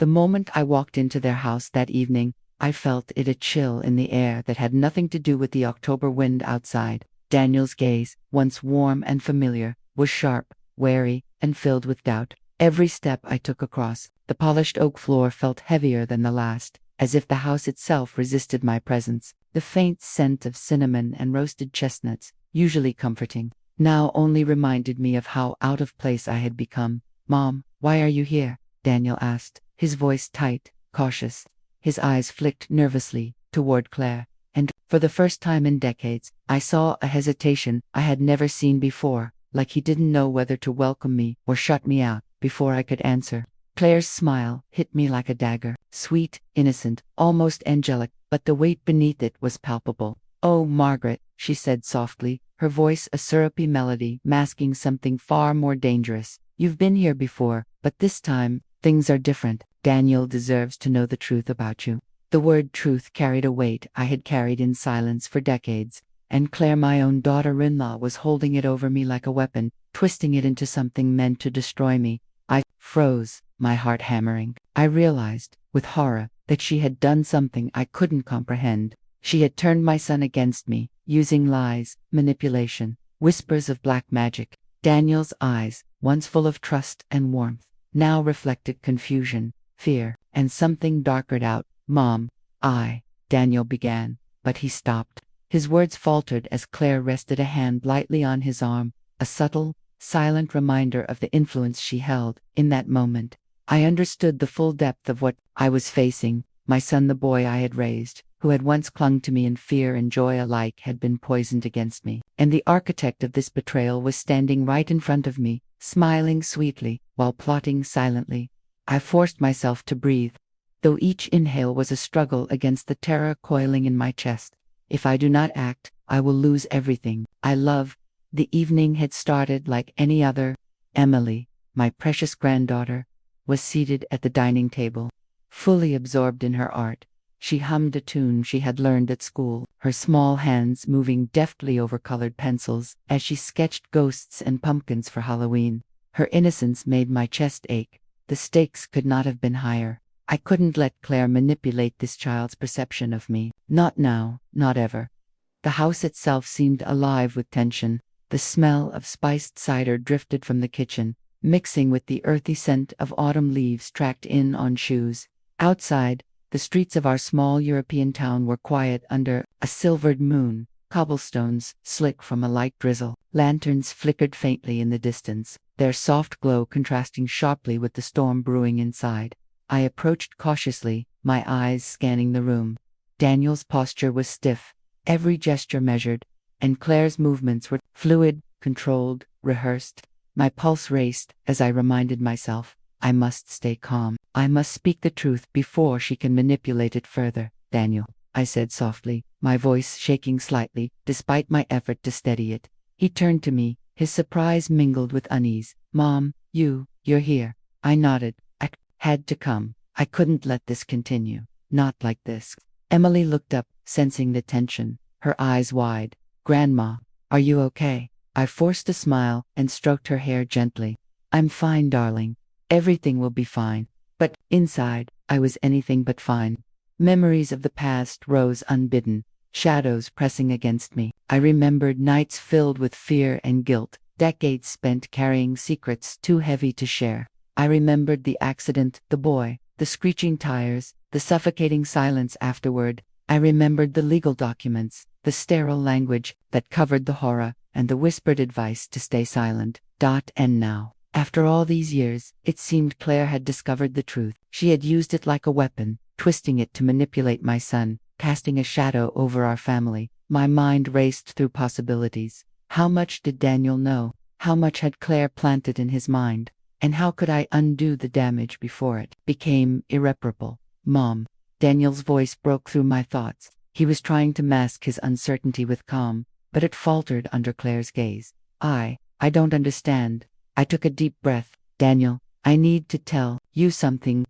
The moment I walked into their house that evening, I felt it a chill in the air that had nothing to do with the October wind outside. Daniel's gaze, once warm and familiar, was sharp, wary, and filled with doubt. Every step I took across the polished oak floor felt heavier than the last, as if the house itself resisted my presence. The faint scent of cinnamon and roasted chestnuts, usually comforting, now only reminded me of how out of place I had become. "Mom, why are you here?" Daniel asked, his voice tight, cautious. His eyes flicked nervously toward Claire, and, for the first time in decades, I saw a hesitation I had never seen before, like he didn't know whether to welcome me or shut me out before I could answer. Claire's smile hit me like a dagger, sweet, innocent, almost angelic, but the weight beneath it was palpable. "Oh, Margaret," she said softly, her voice a syrupy melody masking something far more dangerous. "You've been here before, but this time, things are different. Daniel deserves to know the truth about you." The word truth carried a weight I had carried in silence for decades, and Claire, my own daughter-in-law, was holding it over me like a weapon, twisting it into something meant to destroy me. I froze, my heart hammering. I realized, with horror, that she had done something I couldn't comprehend. She had turned my son against me, using lies, manipulation, whispers of black magic. Daniel's eyes, once full of trust and warmth, now reflected confusion, fear, and something darkered out. "Mom, Daniel began, but he stopped. His words faltered as Claire rested a hand lightly on his arm, a subtle, silent reminder of the influence she held in that moment. I understood the full depth of what I was facing. My son, the boy I had raised, who had once clung to me in fear and joy alike, had been poisoned against me. And the architect of this betrayal was standing right in front of me, smiling sweetly, while plotting silently. I forced myself to breathe, though each inhale was a struggle against the terror coiling in my chest. If I do not act, I will lose everything I love. The evening had started like any other. Emily, my precious granddaughter, was seated at the dining table, fully absorbed in her art. She hummed a tune she had learned at school, her small hands moving deftly over colored pencils as she sketched ghosts and pumpkins for Halloween. Her innocence made my chest ache. The stakes could not have been higher. I couldn't let Claire manipulate this child's perception of me. Not now, not ever. The house itself seemed alive with tension. The smell of spiced cider drifted from the kitchen, mixing with the earthy scent of autumn leaves tracked in on shoes. Outside, the streets of our small European town were quiet under a silvered moon, cobblestones slick from a light drizzle. Lanterns flickered faintly in the distance, their soft glow contrasting sharply with the storm brewing inside. I approached cautiously, my eyes scanning the room. Daniel's posture was stiff, every gesture measured, and Claire's movements were fluid, controlled, rehearsed. My pulse raced as I reminded myself, I must stay calm. I must speak the truth before she can manipulate it further. "Daniel," I said softly, my voice shaking slightly, despite my effort to steady it. He turned to me, his surprise mingled with unease. "Mom, you're here." I nodded. "I had to come. I couldn't let this continue. Not like this." Emily looked up, sensing the tension, her eyes wide. "Grandma, are you okay?" I forced a smile and stroked her hair gently. "I'm fine, darling. Everything will be fine." But inside, I was anything but fine. Memories of the past rose unbidden, shadows pressing against me. I remembered nights filled with fear and guilt, decades spent carrying secrets too heavy to share. I remembered the accident, the boy, the screeching tires, the suffocating silence afterward. I remembered the legal documents, the sterile language that covered the horror, and the whispered advice to stay silent. And now, after all these years, it seemed Claire had discovered the truth. She had used it like a weapon, twisting it to manipulate my son, casting a shadow over our family. My mind raced through possibilities. How much did Daniel know? How much had Claire planted in his mind? And how could I undo the damage before it became irreparable? "Mom." Daniel's voice broke through my thoughts. He was trying to mask his uncertainty with calm, but it faltered under Claire's gaze. I don't understand." I took a deep breath. "Daniel, I need to tell you something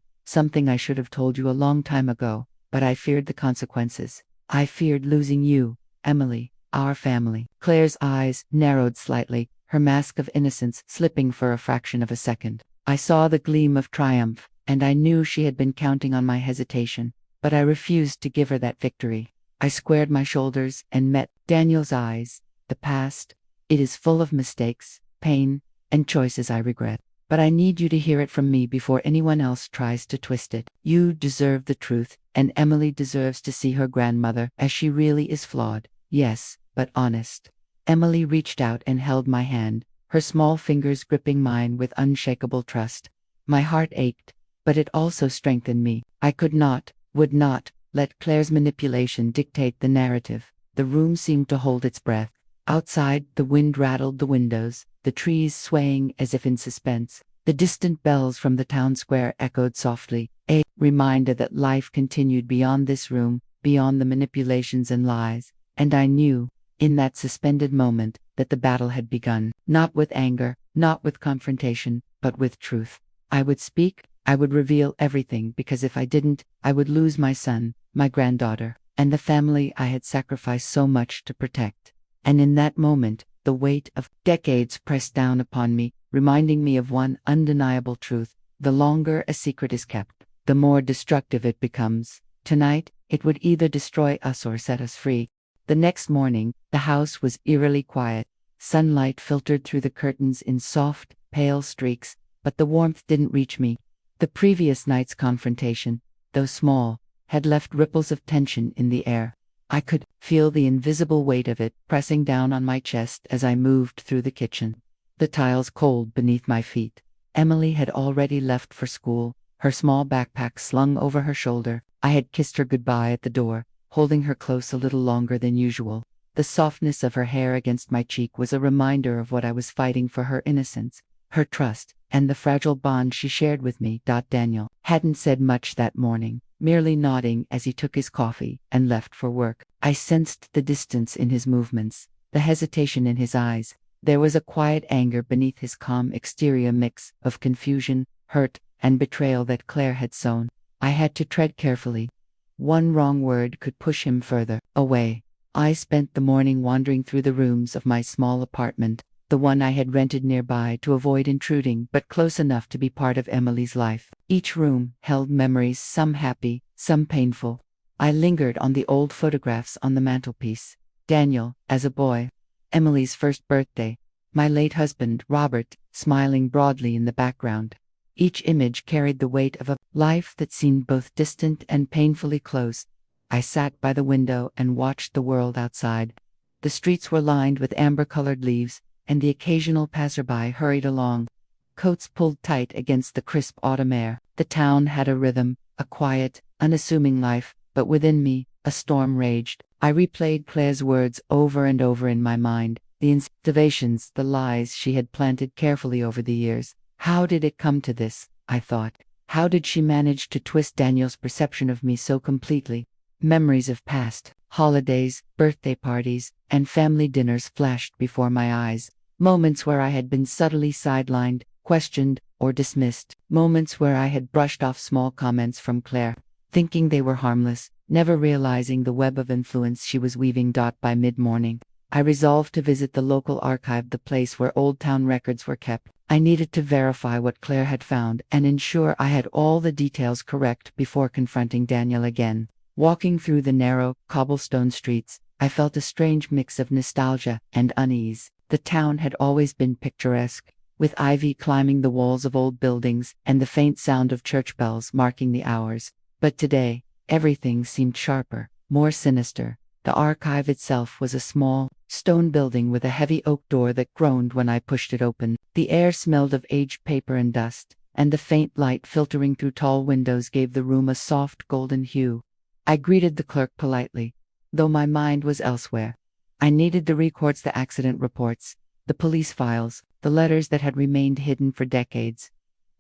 I should have told you a long time ago, but I feared the consequences. I feared losing you, Emily, our family." Claire's eyes narrowed slightly, her mask of innocence slipping for a fraction of a second. I saw the gleam of triumph, and I knew she had been counting on my hesitation, but I refused to give her that victory. I squared my shoulders and met Daniel's eyes. The past, it is full of mistakes, pain, and choices I regret. But I need you to hear it from me before anyone else tries to twist it. You deserve the truth, and Emily deserves to see her grandmother as she really is flawed. Yes, but honest. Emily reached out and held my hand, her small fingers gripping mine with unshakable trust. My heart ached, but it also strengthened me. I could not, would not, let Claire's manipulation dictate the narrative. The room seemed to hold its breath. Outside, the wind rattled the windows, the trees swaying as if in suspense. The distant bells from the town square echoed softly, a reminder that life continued beyond this room, beyond the manipulations and lies. And I knew, in that suspended moment, that the battle had begun, not with anger, not with confrontation, but with truth. I would speak, I would reveal everything, because if I didn't, I would lose my son, my granddaughter, and the family I had sacrificed so much to protect. And in that moment, the weight of decades pressed down upon me, reminding me of one undeniable truth: the longer a secret is kept, the more destructive it becomes. Tonight, it would either destroy us or set us free. The next morning, the house was eerily quiet. Sunlight filtered through the curtains in soft, pale streaks, but the warmth didn't reach me. The previous night's confrontation, though small, had left ripples of tension in the air. I could feel the invisible weight of it pressing down on my chest as I moved through the kitchen. The tiles cold beneath my feet. Emily had already left for school, her small backpack slung over her shoulder. I had kissed her goodbye at the door, holding her close a little longer than usual. The softness of her hair against my cheek was a reminder of what I was fighting for: her innocence, her trust, and the fragile bond she shared with me. Daniel hadn't said much that morning, merely nodding as he took his coffee and left for work. I sensed the distance in his movements, the hesitation in his eyes. There was a quiet anger beneath his calm exterior, mix of confusion, hurt, and betrayal that Claire had sown. I had to tread carefully. One wrong word could push him further away. I spent the morning wandering through the rooms of my small apartment, the one I had rented nearby to avoid intruding, but close enough to be part of Emily's life. Each room held memories, some happy, some painful. I lingered on the old photographs on the mantelpiece. Daniel, as a boy. Emily's first birthday. My late husband, Robert, smiling broadly in the background. Each image carried the weight of a life that seemed both distant and painfully close. I sat by the window and watched the world outside. The streets were lined with amber-colored leaves, and the occasional passerby hurried along, coats pulled tight against the crisp autumn air. The town had a rhythm, a quiet, unassuming life, but within me, a storm raged. I replayed Claire's words over and over in my mind, the insinuations, the lies she had planted carefully over the years. How did it come to this? I thought. How did she manage to twist Daniel's perception of me so completely? Memories of past holidays, birthday parties, and family dinners flashed before my eyes. Moments where I had been subtly sidelined, questioned, or dismissed. Moments where I had brushed off small comments from Claire, thinking they were harmless, never realizing the web of influence she was weaving. By mid-morning, I resolved to visit the local archive, the place where old town records were kept. I needed to verify what Claire had found and ensure I had all the details correct before confronting Daniel again. Walking through the narrow, cobblestone streets, I felt a strange mix of nostalgia and unease. The town had always been picturesque, with ivy climbing the walls of old buildings and the faint sound of church bells marking the hours. But today, everything seemed sharper, more sinister. The archive itself was a small, stone building with a heavy oak door that groaned when I pushed it open. The air smelled of aged paper and dust, and the faint light filtering through tall windows gave the room a soft golden hue. I greeted the clerk politely, though my mind was elsewhere. I needed the records, the accident reports, the police files, the letters that had remained hidden for decades.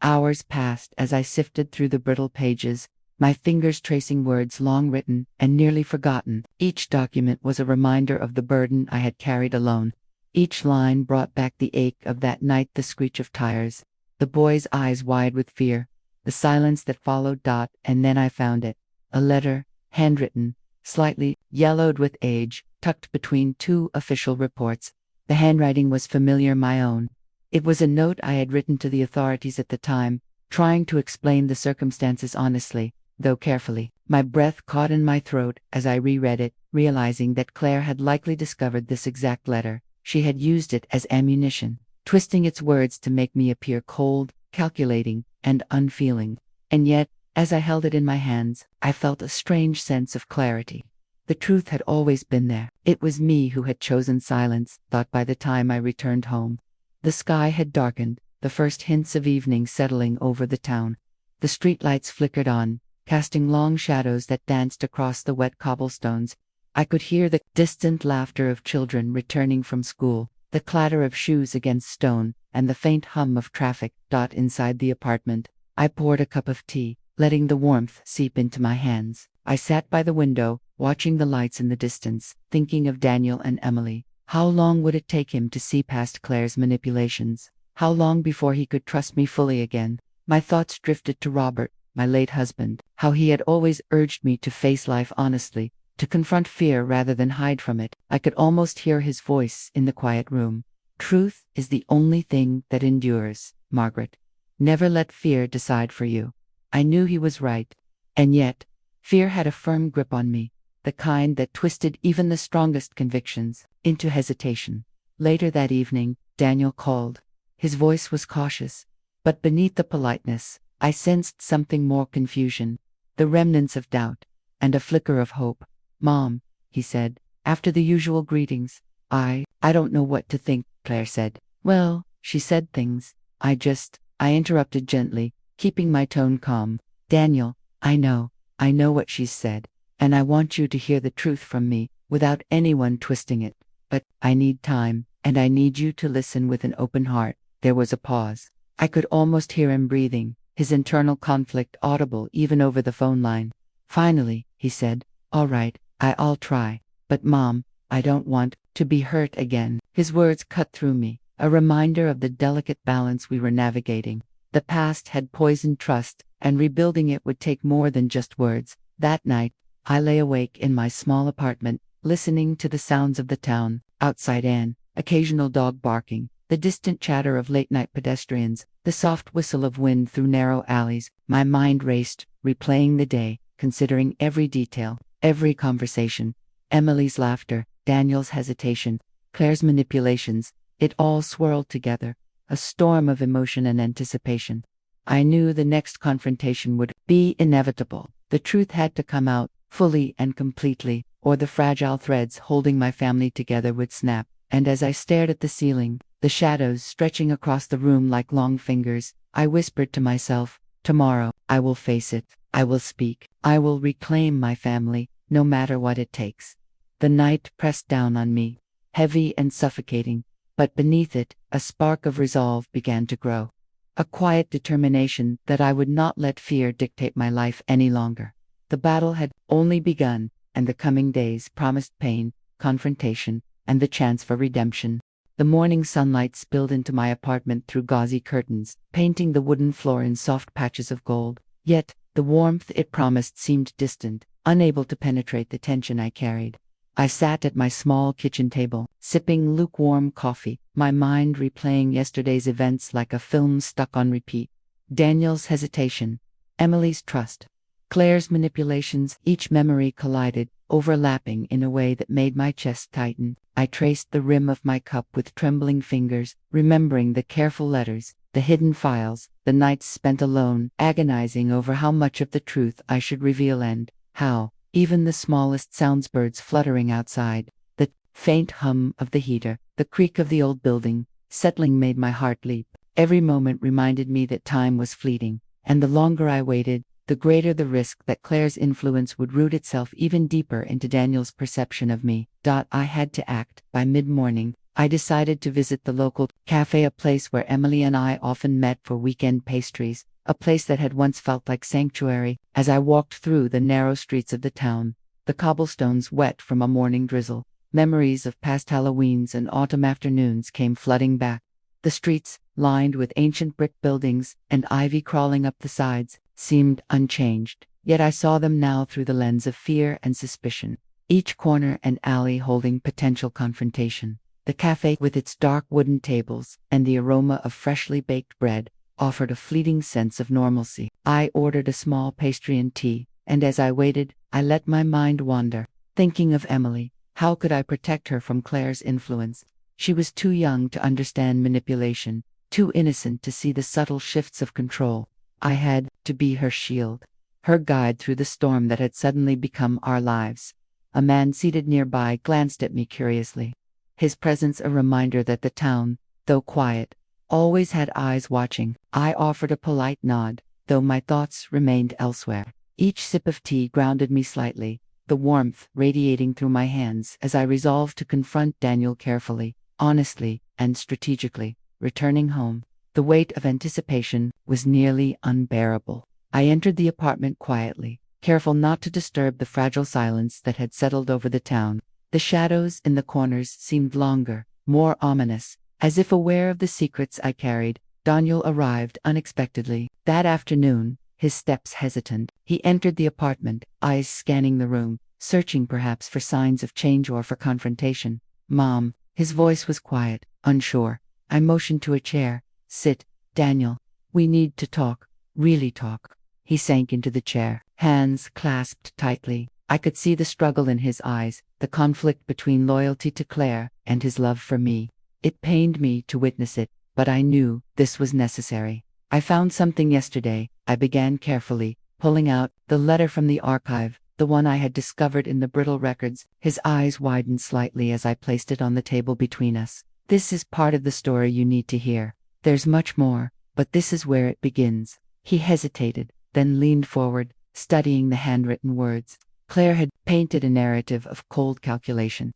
Hours passed as I sifted through the brittle pages, my fingers tracing words long written and nearly forgotten. Each document was a reminder of the burden I had carried alone. Each line brought back the ache of that night, the screech of tires, the boy's eyes wide with fear, the silence that followed. And then I found it. A letter, handwritten, slightly yellowed with age, tucked between two official reports. The handwriting was familiar, my own. It was a note I had written to the authorities at the time, trying to explain the circumstances honestly, though carefully. My breath caught in my throat as I reread it, realizing that Claire had likely discovered this exact letter. She had used it as ammunition, twisting its words to make me appear cold, calculating, and unfeeling. And yet, as I held it in my hands, I felt a strange sense of clarity. The truth had always been there. It was me who had chosen silence, thought by the time I returned home. The sky had darkened, the first hints of evening settling over the town. The streetlights flickered on, casting long shadows that danced across the wet cobblestones. I could hear the distant laughter of children returning from school, the clatter of shoes against stone, and the faint hum of traffic. Inside the apartment, I poured a cup of tea, letting the warmth seep into my hands. I sat by the window, watching the lights in the distance, thinking of Daniel and Emily. How long would it take him to see past Claire's manipulations? How long before he could trust me fully again? My thoughts drifted to Robert, my late husband, how he had always urged me to face life honestly, to confront fear rather than hide from it. I could almost hear his voice in the quiet room. Truth is the only thing that endures, Margaret. Never let fear decide for you. I knew he was right. And yet, fear had a firm grip on me, the kind that twisted even the strongest convictions into hesitation. Later that evening, Daniel called. His voice was cautious, but beneath the politeness, I sensed something more: confusion, the remnants of doubt, and a flicker of hope. "Mom," he said, after the usual greetings. I don't know what to think," Claire said. "Well, she said things. I interrupted gently, keeping my tone calm. "Daniel, I know what she's said, and I want you to hear the truth from me, without anyone twisting it. But I need time, and I need you to listen with an open heart." There was a pause. I could almost hear him breathing, his internal conflict audible even over the phone line. Finally, he said, "All right, I'll try. But Mom, I don't want to be hurt again." His words cut through me, a reminder of the delicate balance we were navigating. The past had poisoned trust, and rebuilding it would take more than just words. That night, I lay awake in my small apartment, listening to the sounds of the town, outside an occasional dog barking, the distant chatter of late-night pedestrians, the soft whistle of wind through narrow alleys. My mind raced, replaying the day, considering every detail, every conversation. Emily's laughter, Daniel's hesitation, Claire's manipulations, it all swirled together, a storm of emotion and anticipation. I knew the next confrontation would be inevitable. The truth had to come out, fully and completely, or the fragile threads holding my family together would snap. And as I stared at the ceiling, the shadows stretching across the room like long fingers, I whispered to myself, "Tomorrow, I will face it. I will speak. I will reclaim my family, no matter what it takes." The night pressed down on me, heavy and suffocating, but beneath it, a spark of resolve began to grow. A quiet determination that I would not let fear dictate my life any longer. The battle had only begun, and the coming days promised pain, confrontation, and the chance for redemption. The morning sunlight spilled into my apartment through gauzy curtains, painting the wooden floor in soft patches of gold. Yet, the warmth it promised seemed distant, unable to penetrate the tension I carried. I sat at my small kitchen table, sipping lukewarm coffee, my mind replaying yesterday's events like a film stuck on repeat. Daniel's hesitation, Emily's trust, Claire's manipulations, each memory collided, overlapping in a way that made my chest tighten. I traced the rim of my cup with trembling fingers, remembering the careful letters, the hidden files, the nights spent alone, agonizing over how much of the truth I should reveal and how. Even the smallest sounds, birds fluttering outside, the faint hum of the heater, the creak of the old building, settling made my heart leap. Every moment reminded me that time was fleeting, and the longer I waited, the greater the risk that Claire's influence would root itself even deeper into Daniel's perception of me. I had to act. By mid-morning, I decided to visit the local cafe, a place where Emily and I often met for weekend pastries, a place that had once felt like sanctuary. As I walked through the narrow streets of the town, the cobblestones wet from a morning drizzle, memories of past Halloweens and autumn afternoons came flooding back. The streets, lined with ancient brick buildings and ivy crawling up the sides, seemed unchanged, yet I saw them now through the lens of fear and suspicion, each corner and alley holding potential confrontation. The cafe, with its dark wooden tables and the aroma of freshly baked bread, offered a fleeting sense of normalcy. I ordered a small pastry and tea, and as I waited, I let my mind wander, thinking of Emily. How could I protect her from Claire's influence? She was too young to understand manipulation, too innocent to see the subtle shifts of control. I had to be her shield, her guide through the storm that had suddenly become our lives. A man seated nearby glanced at me curiously, his presence a reminder that the town, though quiet, always had eyes watching. I offered a polite nod, though my thoughts remained elsewhere. Each sip of tea grounded me slightly, the warmth radiating through my hands as I resolved to confront Daniel carefully, honestly, and strategically. Returning home, the weight of anticipation was nearly unbearable. I entered the apartment quietly, careful not to disturb the fragile silence that had settled over the town. The shadows in the corners seemed longer, more ominous, as if aware of the secrets I carried. Daniel arrived unexpectedly. That afternoon, his steps hesitant, he entered the apartment, eyes scanning the room, searching perhaps for signs of change or for confrontation. "Mom," his voice was quiet, unsure. I motioned to a chair. "Sit, Daniel. We need to talk, really talk." He sank into the chair, hands clasped tightly. I could see the struggle in his eyes, the conflict between loyalty to Claire and his love for me. It pained me to witness it, but I knew this was necessary. "I found something yesterday," I began carefully, pulling out the letter from the archive, the one I had discovered in the brittle records. His eyes widened slightly as I placed it on the table between us. "This is part of the story you need to hear. There's much more, but this is where it begins." He hesitated, then leaned forward, studying the handwritten words. Claire had painted a narrative of cold calculation.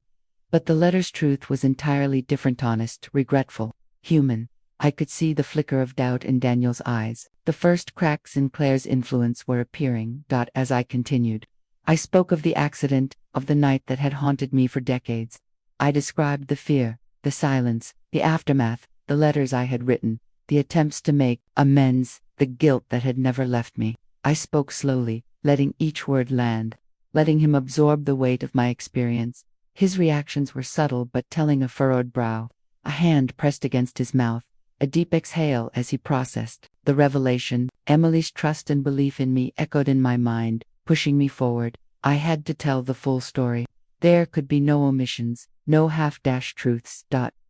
But the letter's truth was entirely different, honest, regretful, human. I could see the flicker of doubt in Daniel's eyes. The first cracks in Claire's influence were appearing. As I continued, I spoke of the accident, of the night that had haunted me for decades. I described the fear, the silence, the aftermath, the letters I had written, the attempts to make amends, the guilt that had never left me. I spoke slowly, letting each word land, letting him absorb the weight of my experience. His reactions were subtle but telling: a furrowed brow, a hand pressed against his mouth, a deep exhale as he processed the revelation. Emily's trust and belief in me echoed in my mind, pushing me forward. I had to tell the full story. There could be no omissions, no half-truths.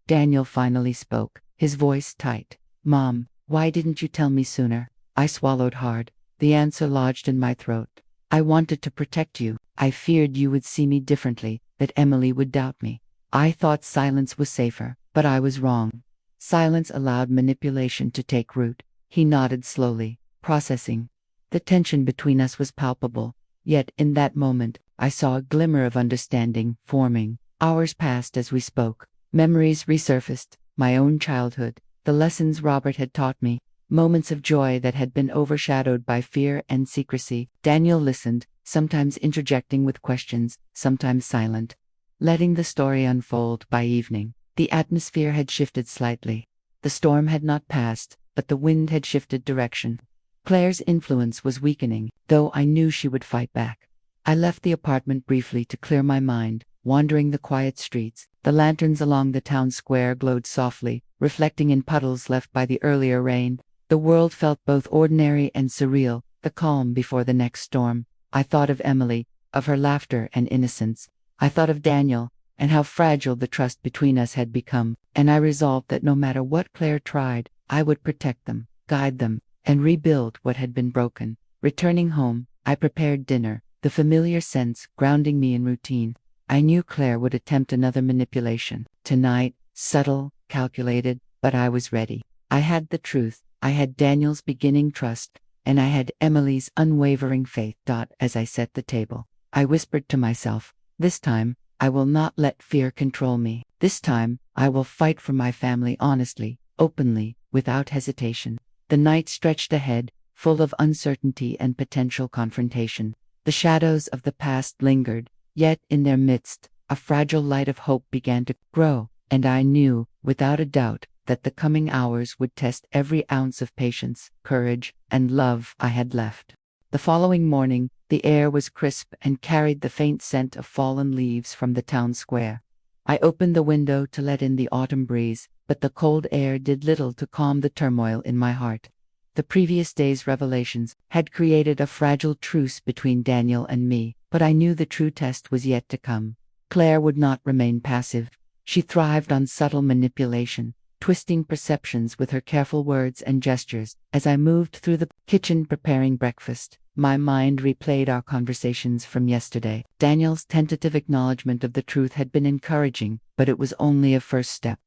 Daniel finally spoke, his voice tight. "Mom, why didn't you tell me sooner?" I swallowed hard. The answer lodged in my throat. "I wanted to protect you. I feared you would see me differently, that Emily would doubt me. I thought silence was safer, but I was wrong." Silence allowed manipulation to take root. He nodded slowly, processing. The tension between us was palpable, yet in that moment, I saw a glimmer of understanding forming. Hours passed as we spoke. Memories resurfaced, my own childhood, the lessons Robert had taught me, moments of joy that had been overshadowed by fear and secrecy. Daniel listened, sometimes interjecting with questions, sometimes silent, letting the story unfold. By evening, the atmosphere had shifted slightly. The storm had not passed, but the wind had shifted direction. Claire's influence was weakening, though I knew she would fight back. I left the apartment briefly to clear my mind, wandering the quiet streets. The lanterns along the town square glowed softly, reflecting in puddles left by the earlier rain. The world felt both ordinary and surreal, the calm before the next storm. I thought of Emily, of her laughter and innocence. I thought of Daniel, and how fragile the trust between us had become, and I resolved that no matter what Claire tried, I would protect them, guide them, and rebuild what had been broken. Returning home, I prepared dinner, the familiar scents grounding me in routine. I knew Claire would attempt another manipulation. Tonight, subtle, calculated, but I was ready. I had the truth, I had Daniel's beginning trust, and I had Emily's unwavering faith. As I set the table, I whispered to myself, "This time, I will not let fear control me. This time, I will fight for my family honestly, openly, without hesitation." The night stretched ahead, full of uncertainty and potential confrontation. The shadows of the past lingered, yet in their midst, a fragile light of hope began to grow, and I knew, without a doubt, that the coming hours would test every ounce of patience, courage, and love I had left. The following morning, the air was crisp and carried the faint scent of fallen leaves from the town square. I opened the window to let in the autumn breeze, but the cold air did little to calm the turmoil in my heart. The previous day's revelations had created a fragile truce between Daniel and me, but I knew the true test was yet to come. Claire would not remain passive. She thrived on subtle manipulation, twisting perceptions with her careful words and gestures. As I moved through the kitchen preparing breakfast, my mind replayed our conversations from yesterday. Daniel's tentative acknowledgement of the truth had been encouraging, but it was only a first step.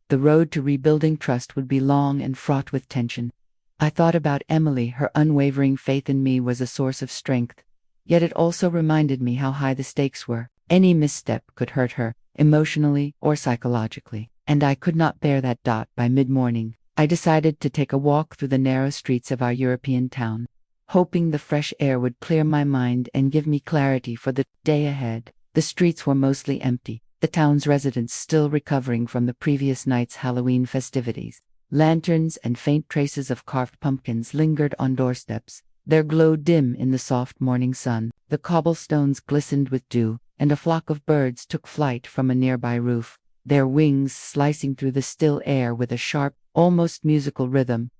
The road to rebuilding trust would be long and fraught with tension. I thought about Emily. Her unwavering faith in me was a source of strength. Yet it also reminded me how high the stakes were. Any misstep could hurt her, emotionally or psychologically, and I could not bear that. By mid-morning, I decided to take a walk through the narrow streets of our European town, hoping the fresh air would clear my mind and give me clarity for the day ahead. The streets were mostly empty, the town's residents still recovering from the previous night's Halloween festivities. Lanterns and faint traces of carved pumpkins lingered on doorsteps, their glow dim in the soft morning sun. The cobblestones glistened with dew, and a flock of birds took flight from a nearby roof, their wings slicing through the still air with a sharp, almost musical rhythm.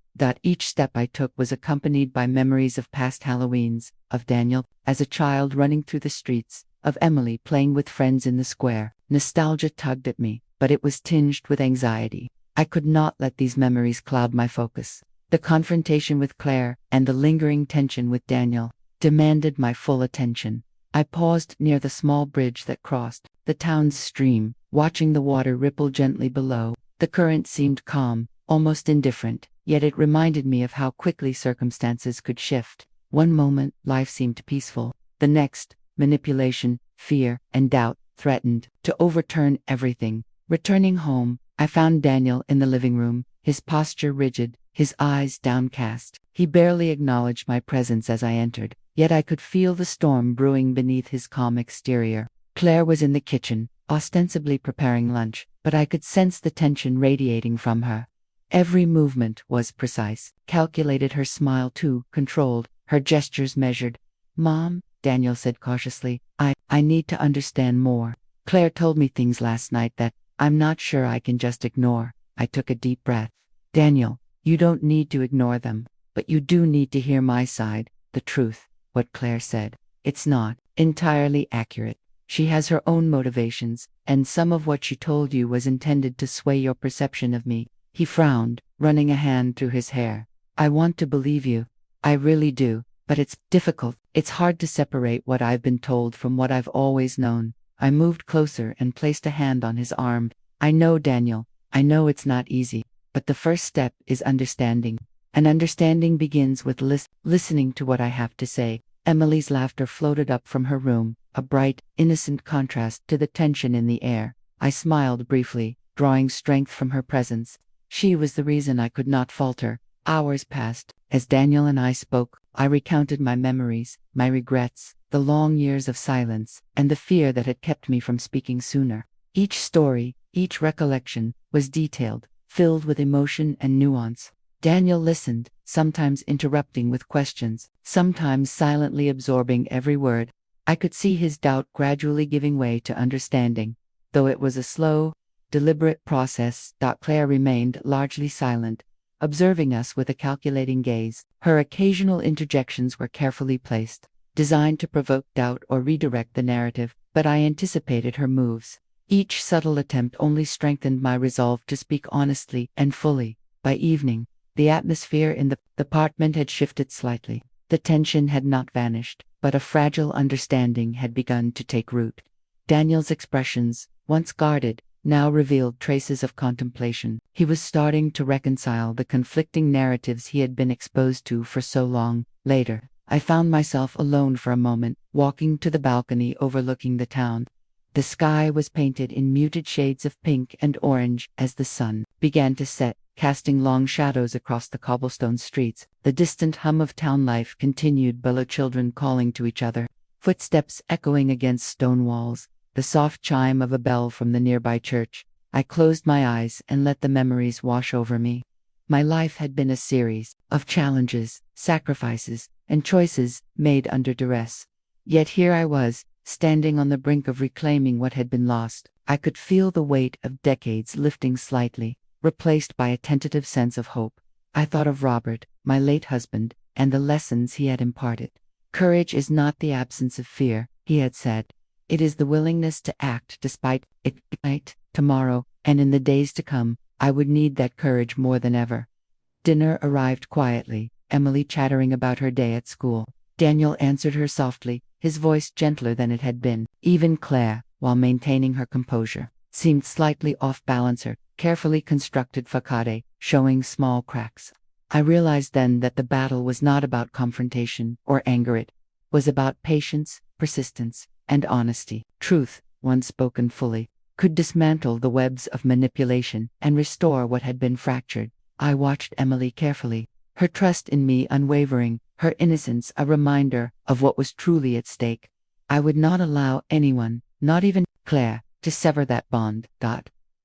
Each step I took was accompanied by memories of past Halloweens, of Daniel as a child running through the streets, of Emily playing with friends in the square. Nostalgia tugged at me, but it was tinged with anxiety. I could not let these memories cloud my focus. The confrontation with Claire and the lingering tension with Daniel demanded my full attention. I paused near the small bridge that crossed the town's stream, watching the water ripple gently below. The current seemed calm, almost indifferent, yet it reminded me of how quickly circumstances could shift. One moment, life seemed peaceful. The next, manipulation, fear, and doubt threatened to overturn everything. Returning home, I found Daniel in the living room, his posture rigid, his eyes downcast. He barely acknowledged my presence as I entered, yet I could feel the storm brewing beneath his calm exterior. Claire was in the kitchen, ostensibly preparing lunch, but I could sense the tension radiating from her. Every movement was precise, calculated, her smile too, controlled, her gestures measured. "Mom," Daniel said cautiously, I need to understand more. Claire told me things last night that I'm not sure I can just ignore." I took a deep breath. "Daniel, you don't need to ignore them, but you do need to hear my side, the truth." What Claire said, it's not entirely accurate. She has her own motivations, and some of what she told you was intended to sway your perception of me. He frowned, running a hand through his hair. "I want to believe you. I really do, but it's difficult. It's hard to separate what I've been told from what I've always known." I moved closer and placed a hand on his arm. "I know, Daniel, I know it's not easy, but the first step is understanding. And understanding begins with listening to what I have to say." Emily's laughter floated up from her room, a bright, innocent contrast to the tension in the air. I smiled briefly, drawing strength from her presence. She was the reason I could not falter. Hours passed. As Daniel and I spoke, I recounted my memories, my regrets, the long years of silence, and the fear that had kept me from speaking sooner. Each story, each recollection, was detailed, filled with emotion and nuance. Daniel listened, sometimes interrupting with questions, sometimes silently absorbing every word. I could see his doubt gradually giving way to understanding, though it was a slow, deliberate process. Claire remained largely silent, observing us with a calculating gaze. Her occasional interjections were carefully placed, designed to provoke doubt or redirect the narrative, but I anticipated her moves. Each subtle attempt only strengthened my resolve to speak honestly and fully. By evening, the atmosphere in the apartment had shifted slightly. The tension had not vanished, but a fragile understanding had begun to take root. Daniel's expressions, once guarded, now revealed traces of contemplation. He was starting to reconcile the conflicting narratives he had been exposed to for so long. Later, I found myself alone for a moment, walking to the balcony overlooking the town. The sky was painted in muted shades of pink and orange as the sun began to set, casting long shadows across the cobblestone streets. The distant hum of town life continued below, children calling to each other, footsteps echoing against stone walls, the soft chime of a bell from the nearby church. I closed my eyes and let the memories wash over me. My life had been a series of challenges, sacrifices, and choices made under duress. Yet here I was, standing on the brink of reclaiming what had been lost. I could feel the weight of decades lifting slightly, replaced by a tentative sense of hope. I thought of Robert, my late husband, and the lessons he had imparted. Courage is not the absence of fear, he had said. It is the willingness to act despite it. Tomorrow, and in the days to come, I would need that courage more than ever. Dinner arrived quietly, Emily chattering about her day at school. Daniel answered her softly, his voice gentler than it had been. Even Claire, while maintaining her composure, seemed slightly off balance, her carefully constructed facade showing small cracks. I realized then that the battle was not about confrontation or anger, it was about patience, persistence, and honesty. Truth, once spoken fully, could dismantle the webs of manipulation and restore what had been fractured. I watched Emily carefully, her trust in me unwavering, her innocence a reminder of what was truly at stake. I would not allow anyone, not even Claire, to sever that bond.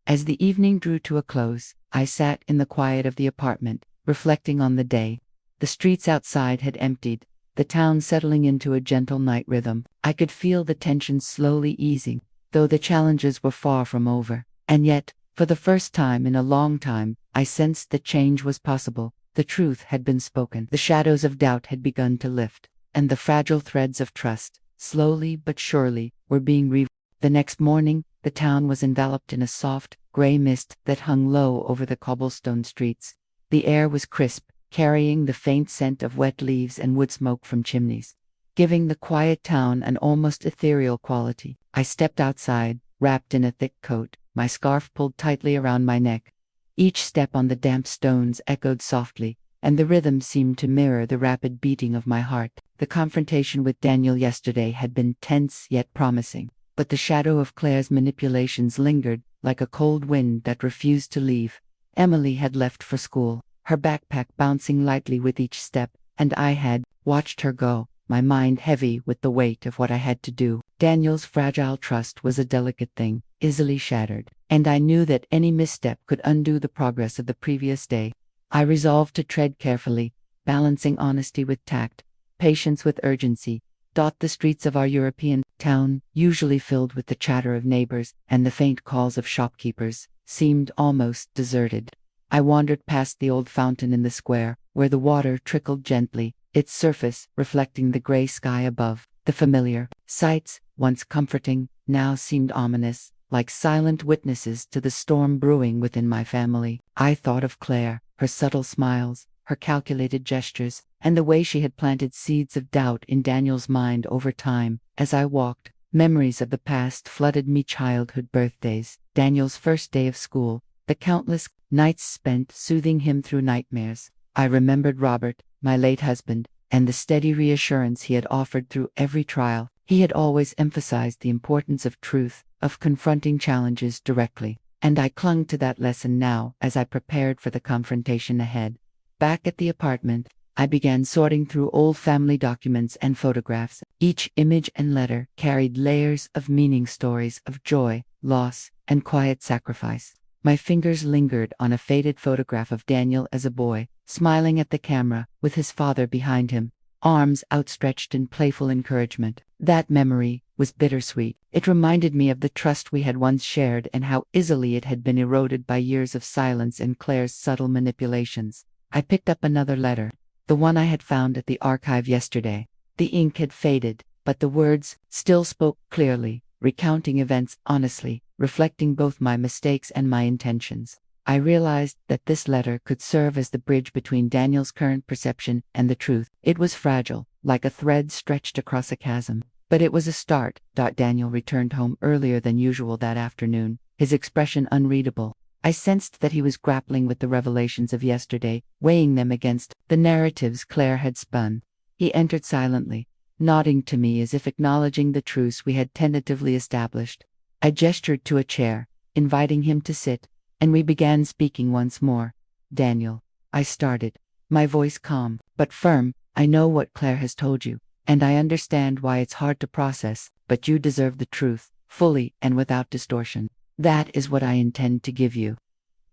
As the evening drew to a close, I sat in the quiet of the apartment, reflecting on the day. The streets outside had emptied, the town settling into a gentle night rhythm. I could feel the tension slowly easing, though the challenges were far from over. And yet, for the first time in a long time, I sensed that change was possible. The truth had been spoken. The shadows of doubt had begun to lift, and the fragile threads of trust, slowly but surely, were being rewoven. The next morning, the town was enveloped in a soft, gray mist that hung low over the cobblestone streets. The air was crisp, carrying the faint scent of wet leaves and wood smoke from chimneys, giving the quiet town an almost ethereal quality. I stepped outside, wrapped in a thick coat, my scarf pulled tightly around my neck. Each step on the damp stones echoed softly, and the rhythm seemed to mirror the rapid beating of my heart. The confrontation with Daniel yesterday had been tense yet promising, but the shadow of Claire's manipulations lingered, like a cold wind that refused to leave. Emily had left for school, her backpack bouncing lightly with each step, and I had watched her go, my mind heavy with the weight of what I had to do. Daniel's fragile trust was a delicate thing, easily shattered, and I knew that any misstep could undo the progress of the previous day. I resolved to tread carefully, balancing honesty with tact, patience with urgency. The streets of our European town, usually filled with the chatter of neighbors and the faint calls of shopkeepers, seemed almost deserted. I wandered past the old fountain in the square, where the water trickled gently, its surface reflecting the gray sky above. The familiar sights, once comforting, now seemed ominous, like silent witnesses to the storm brewing within my family. I thought of Claire, her subtle smiles, her calculated gestures, and the way she had planted seeds of doubt in Daniel's mind over time. As I walked, memories of the past flooded me: childhood birthdays, Daniel's first day of school, the countless nights spent soothing him through nightmares. I remembered Robert, my late husband, and the steady reassurance he had offered through every trial. He had always emphasized the importance of truth, of confronting challenges directly, and I clung to that lesson now as I prepared for the confrontation ahead. Back at the apartment, I began sorting through old family documents and photographs. Each image and letter carried layers of meaning, stories of joy, loss, and quiet sacrifice. My fingers lingered on a faded photograph of Daniel as a boy, smiling at the camera, with his father behind him, arms outstretched in playful encouragement. That memory was bittersweet. It reminded me of the trust we had once shared and how easily it had been eroded by years of silence and Claire's subtle manipulations. I picked up another letter, the one I had found at the archive yesterday. The ink had faded, but the words still spoke clearly, recounting events honestly, reflecting both my mistakes and my intentions. I realized that this letter could serve as the bridge between Daniel's current perception and the truth. It was fragile, like a thread stretched across a chasm, but it was a start. Daniel returned home earlier than usual that afternoon, his expression unreadable. I sensed that he was grappling with the revelations of yesterday, weighing them against the narratives Claire had spun. He entered silently, nodding to me as if acknowledging the truce we had tentatively established. I gestured to a chair, inviting him to sit, and we began speaking once more. "Daniel," I started, my voice calm but firm, "I know what Claire has told you, and I understand why it's hard to process, but you deserve the truth, fully and without distortion. That is what I intend to give you."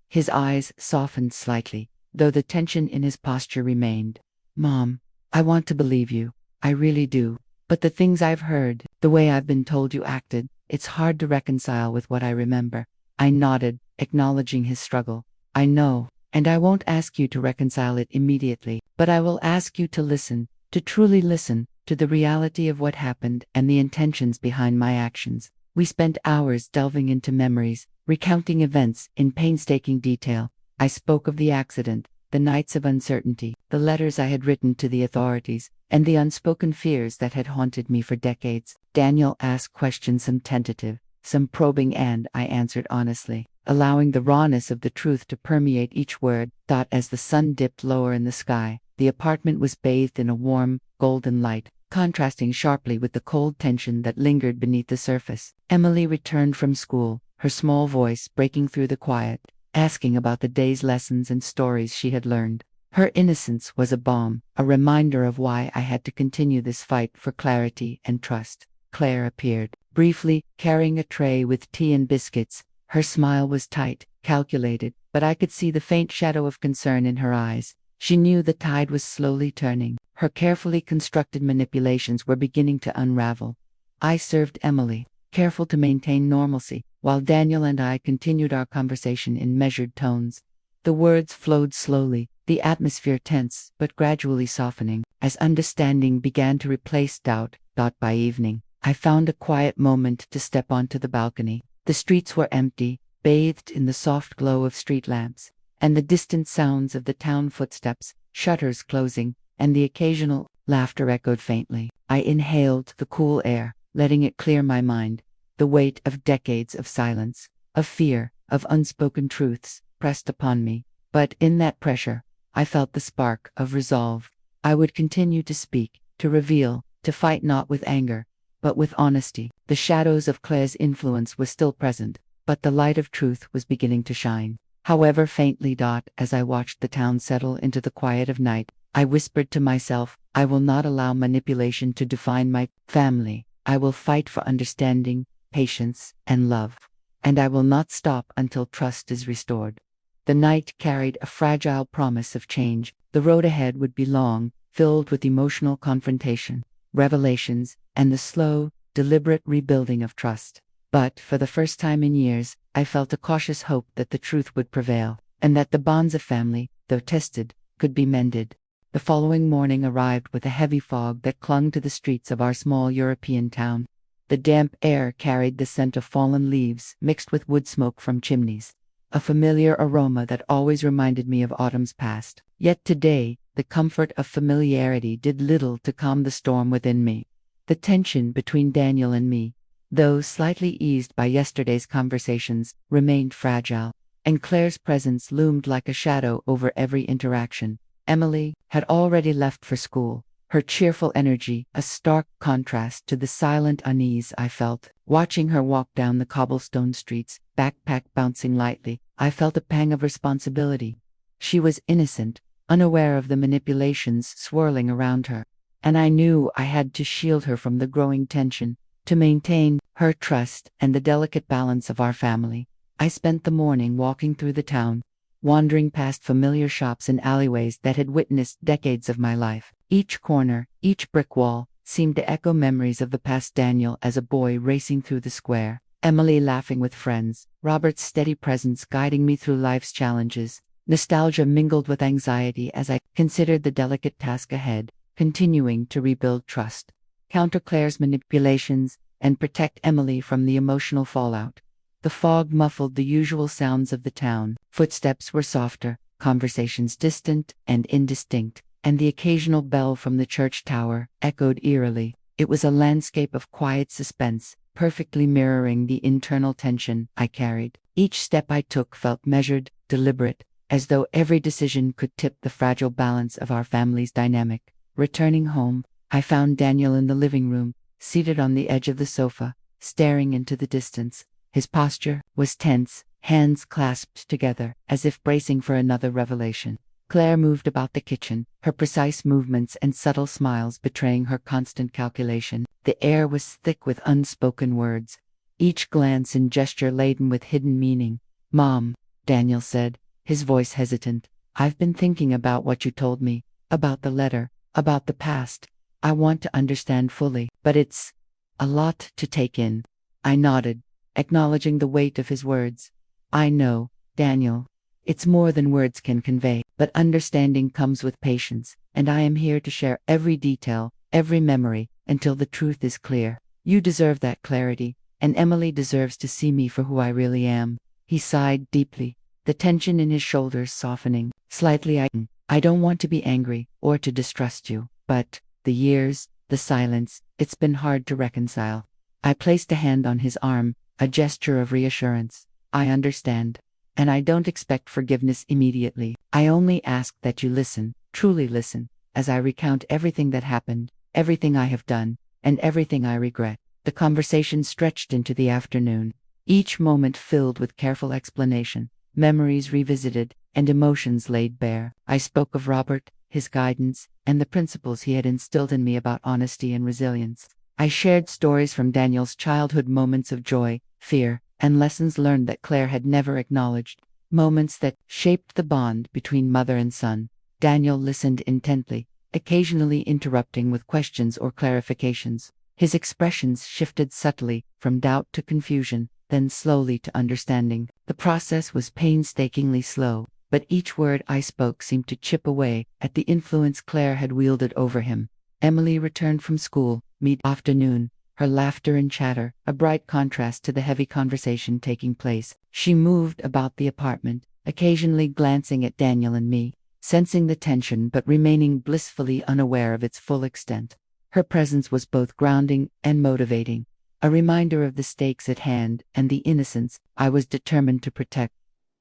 His eyes softened slightly, though the tension in his posture remained. "Mom, I want to believe you, I really do, but the things I've heard, the way I've been told you acted, it's hard to reconcile with what I remember." I nodded, acknowledging his struggle. "I know, And I won't ask you to reconcile it immediately, but I will ask you to listen, to truly listen, to the reality of what happened and the intentions behind my actions. We spent hours delving into memories, recounting events in painstaking detail. I spoke of the accident, the nights of uncertainty, the letters I had written to the authorities, and the unspoken fears that had haunted me for decades. Daniel asked questions, some tentative, some probing, and I answered honestly, allowing the rawness of the truth to permeate each word. As the sun dipped lower in the sky, the apartment was bathed in a warm, golden light, contrasting sharply with the cold tension that lingered beneath the surface. Emily returned from school, her small voice breaking through the quiet, asking about the day's lessons and stories she had learned. Her innocence was a balm, a reminder of why I had to continue this fight for clarity and trust. Claire appeared, briefly, carrying a tray with tea and biscuits. Her smile was tight, calculated, but I could see the faint shadow of concern in her eyes. She knew the tide was slowly turning. Her carefully constructed manipulations were beginning to unravel. I served Emily, careful to maintain normalcy, while Daniel and I continued our conversation in measured tones. The words flowed slowly, the atmosphere tense but gradually softening, as understanding began to replace doubt. By evening, I found a quiet moment to step onto the balcony. The streets were empty, bathed in the soft glow of street lamps, and the distant sounds of the town footsteps, shutters closing, and the occasional laughter echoed faintly. I inhaled the cool air, letting it clear my mind. The weight of decades of silence, of fear, of unspoken truths, pressed upon me. But in that pressure, I felt the spark of resolve. I would continue to speak, to reveal, to fight not with anger, but with honesty. The shadows of Claire's influence were still present, but the light of truth was beginning to shine. However faintly. As I watched the town settle into the quiet of night, I whispered to myself, I will not allow manipulation to define my family. I will fight for understanding, patience, and love. And I will not stop until trust is restored. The night carried a fragile promise of change. The road ahead would be long, filled with emotional confrontation, revelations, and the slow, deliberate rebuilding of trust. But, for the first time in years, I felt a cautious hope that the truth would prevail, and that the bonds of family, though tested, could be mended. The following morning arrived with a heavy fog that clung to the streets of our small European town. The damp air carried the scent of fallen leaves mixed with wood smoke from chimneys, a familiar aroma that always reminded me of autumn's past. Yet today, the comfort of familiarity did little to calm the storm within me. The tension between Daniel and me, though slightly eased by yesterday's conversations, remained fragile, and Claire's presence loomed like a shadow over every interaction. Emily had already left for school, her cheerful energy a stark contrast to the silent unease I felt. Watching her walk down the cobblestone streets, backpack bouncing lightly, I felt a pang of responsibility. She was innocent, unaware of the manipulations swirling around her, and I knew I had to shield her from the growing tension, to maintain her trust and the delicate balance of our family. I spent the morning walking through the town, wandering past familiar shops and alleyways that had witnessed decades of my life. Each corner, each brick wall, seemed to echo memories of the past. Daniel as a boy racing through the square, Emily laughing with friends, Robert's steady presence guiding me through life's challenges. Nostalgia mingled with anxiety as I considered the delicate task ahead, continuing to rebuild trust, counter Claire's manipulations, and protect Emily from the emotional fallout. The fog muffled the usual sounds of the town. Footsteps were softer, conversations distant and indistinct, and the occasional bell from the church tower echoed eerily. It was a landscape of quiet suspense, perfectly mirroring the internal tension I carried. Each step I took felt measured, deliberate, as though every decision could tip the fragile balance of our family's dynamic. Returning home, I found Daniel in the living room, seated on the edge of the sofa, staring into the distance. His posture was tense, hands clasped together, as if bracing for another revelation. Claire moved about the kitchen, her precise movements and subtle smiles betraying her constant calculation. The air was thick with unspoken words, each glance and gesture laden with hidden meaning. "Mom," Daniel said, his voice hesitant, "I've been thinking about what you told me, about the letter, about the past. I want to understand fully, but it's a lot to take in." I nodded, acknowledging the weight of his words. "I know, Daniel. It's more than words can convey, but understanding comes with patience, and I am here to share every detail, every memory, until the truth is clear. You deserve that clarity, and Emily deserves to see me for who I really am." He sighed deeply, the tension in his shoulders softening slightly. I don't want to be angry or to distrust you, but the years, the silence, it's been hard to reconcile. I placed a hand on his arm, a gesture of reassurance. "I understand. And I don't expect forgiveness immediately. I only ask that you listen, truly listen, as I recount everything that happened, everything I have done, and everything I regret." The conversation stretched into the afternoon, each moment filled with careful explanation, memories revisited, and emotions laid bare. I spoke of Robert, his guidance, and the principles he had instilled in me about honesty and resilience. I shared stories from Daniel's childhood, moments of joy, fear, and lessons learned that Claire had never acknowledged, moments that shaped the bond between mother and son. Daniel listened intently, occasionally interrupting with questions or clarifications. His expressions shifted subtly, from doubt to confusion, then slowly to understanding. The process was painstakingly slow, but each word I spoke seemed to chip away at the influence Claire had wielded over him. Emily returned from school, mid-afternoon, her laughter and chatter a bright contrast to the heavy conversation taking place. She moved about the apartment, occasionally glancing at Daniel and me, sensing the tension but remaining blissfully unaware of its full extent. Her presence was both grounding and motivating, a reminder of the stakes at hand and the innocence I was determined to protect.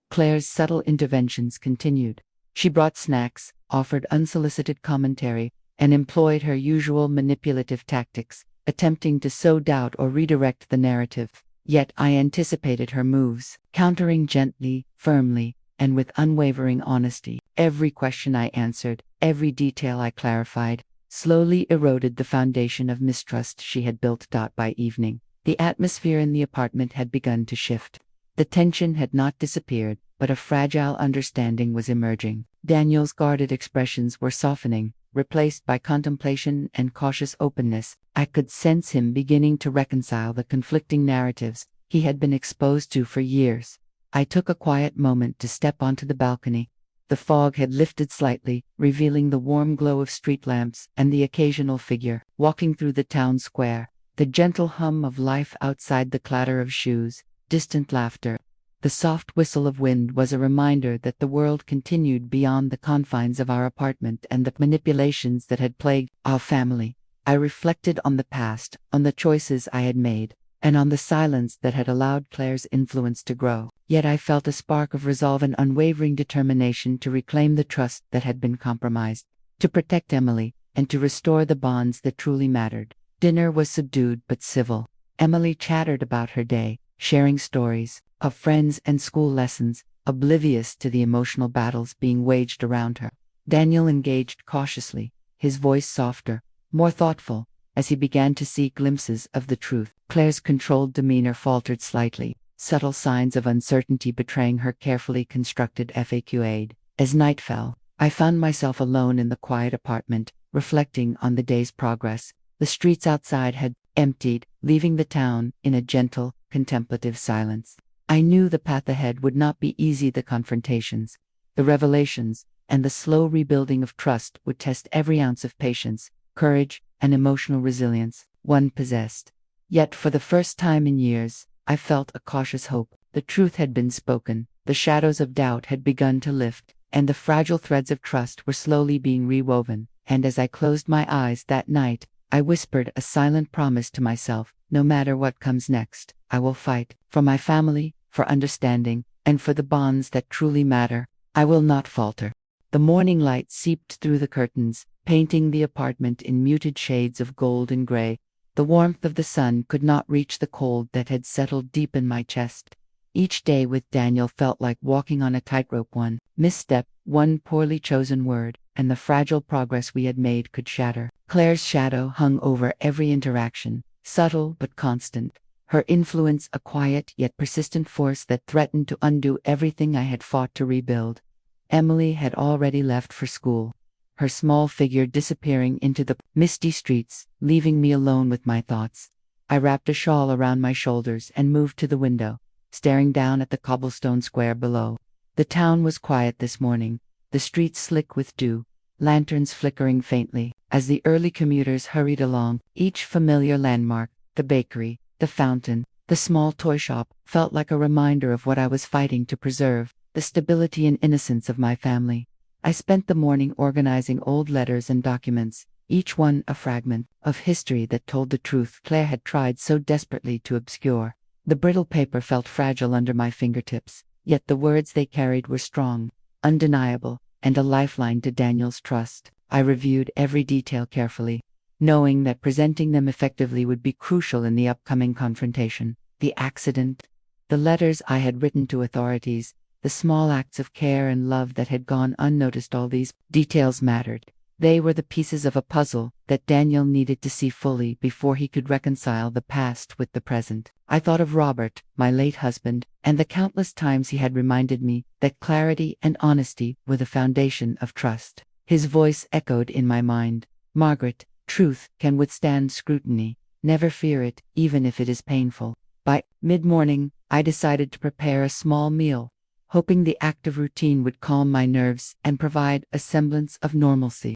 Claire's subtle interventions continued. She brought snacks, offered unsolicited commentary, and employed her usual manipulative tactics, attempting to sow doubt or redirect the narrative. Yet I anticipated her moves, countering gently, firmly, and with unwavering honesty. Every question I answered, every detail I clarified, slowly eroded the foundation of mistrust she had built. By evening, the atmosphere in the apartment had begun to shift. The tension had not disappeared, but a fragile understanding was emerging. Daniel's guarded expressions were softening, replaced by contemplation and cautious openness. I could sense him beginning to reconcile the conflicting narratives he had been exposed to for years. I took a quiet moment to step onto the balcony. The fog had lifted slightly, revealing the warm glow of street lamps and the occasional figure walking through the town square. The gentle hum of life outside, the clatter of shoes, distant laughter, the soft whistle of wind was a reminder that the world continued beyond the confines of our apartment and the manipulations that had plagued our family. I reflected on the past, on the choices I had made, and on the silence that had allowed Claire's influence to grow. Yet I felt a spark of resolve and unwavering determination to reclaim the trust that had been compromised, to protect Emily, and to restore the bonds that truly mattered. Dinner was subdued but civil. Emily chattered about her day, sharing stories of friends and school lessons, oblivious to the emotional battles being waged around her. Daniel engaged cautiously, his voice softer, more thoughtful, as he began to see glimpses of the truth. Claire's controlled demeanor faltered slightly, subtle signs of uncertainty betraying her carefully constructed FAQ aid. As night fell, I found myself alone in the quiet apartment, reflecting on the day's progress. The streets outside had emptied, leaving the town in a gentle, contemplative silence. I knew the path ahead would not be easy. The confrontations, the revelations, and the slow rebuilding of trust would test every ounce of patience, courage, and emotional resilience one possessed. Yet for the first time in years, I felt a cautious hope. The truth had been spoken, the shadows of doubt had begun to lift, and the fragile threads of trust were slowly being rewoven. And as I closed my eyes that night, I whispered a silent promise to myself: no matter what comes next, I will fight for my family, for understanding, and for the bonds that truly matter. I will not falter. The morning light seeped through the curtains, painting the apartment in muted shades of gold and gray. The warmth of the sun could not reach the cold that had settled deep in my chest. Each day with Daniel felt like walking on a tightrope. One misstep, one poorly chosen word, and the fragile progress we had made could shatter. Claire's shadow hung over every interaction, subtle but constant, her influence a quiet yet persistent force that threatened to undo everything I had fought to rebuild. Emily had already left for school, her small figure disappearing into the misty streets, leaving me alone with my thoughts. I wrapped a shawl around my shoulders and moved to the window, staring down at the cobblestone square below. The town was quiet this morning, the streets slick with dew, lanterns flickering faintly. As the early commuters hurried along, each familiar landmark, the bakery, the fountain, the small toy shop, felt like a reminder of what I was fighting to preserve, the stability and innocence of my family. I spent the morning organizing old letters and documents, each one a fragment of history that told the truth Claire had tried so desperately to obscure. The brittle paper felt fragile under my fingertips, yet the words they carried were strong, undeniable, and a lifeline to Daniel's trust. I reviewed every detail carefully, knowing that presenting them effectively would be crucial in the upcoming confrontation. The accident, the letters I had written to authorities, the small acts of care and love that had gone unnoticed, all these details mattered. They were the pieces of a puzzle that Daniel needed to see fully before he could reconcile the past with the present. I thought of Robert, my late husband, and the countless times he had reminded me that clarity and honesty were the foundation of trust. His voice echoed in my mind. "Margaret, truth can withstand scrutiny. Never fear it, even if it is painful." By mid-morning, I decided to prepare a small meal, hoping the act of routine would calm my nerves and provide a semblance of normalcy.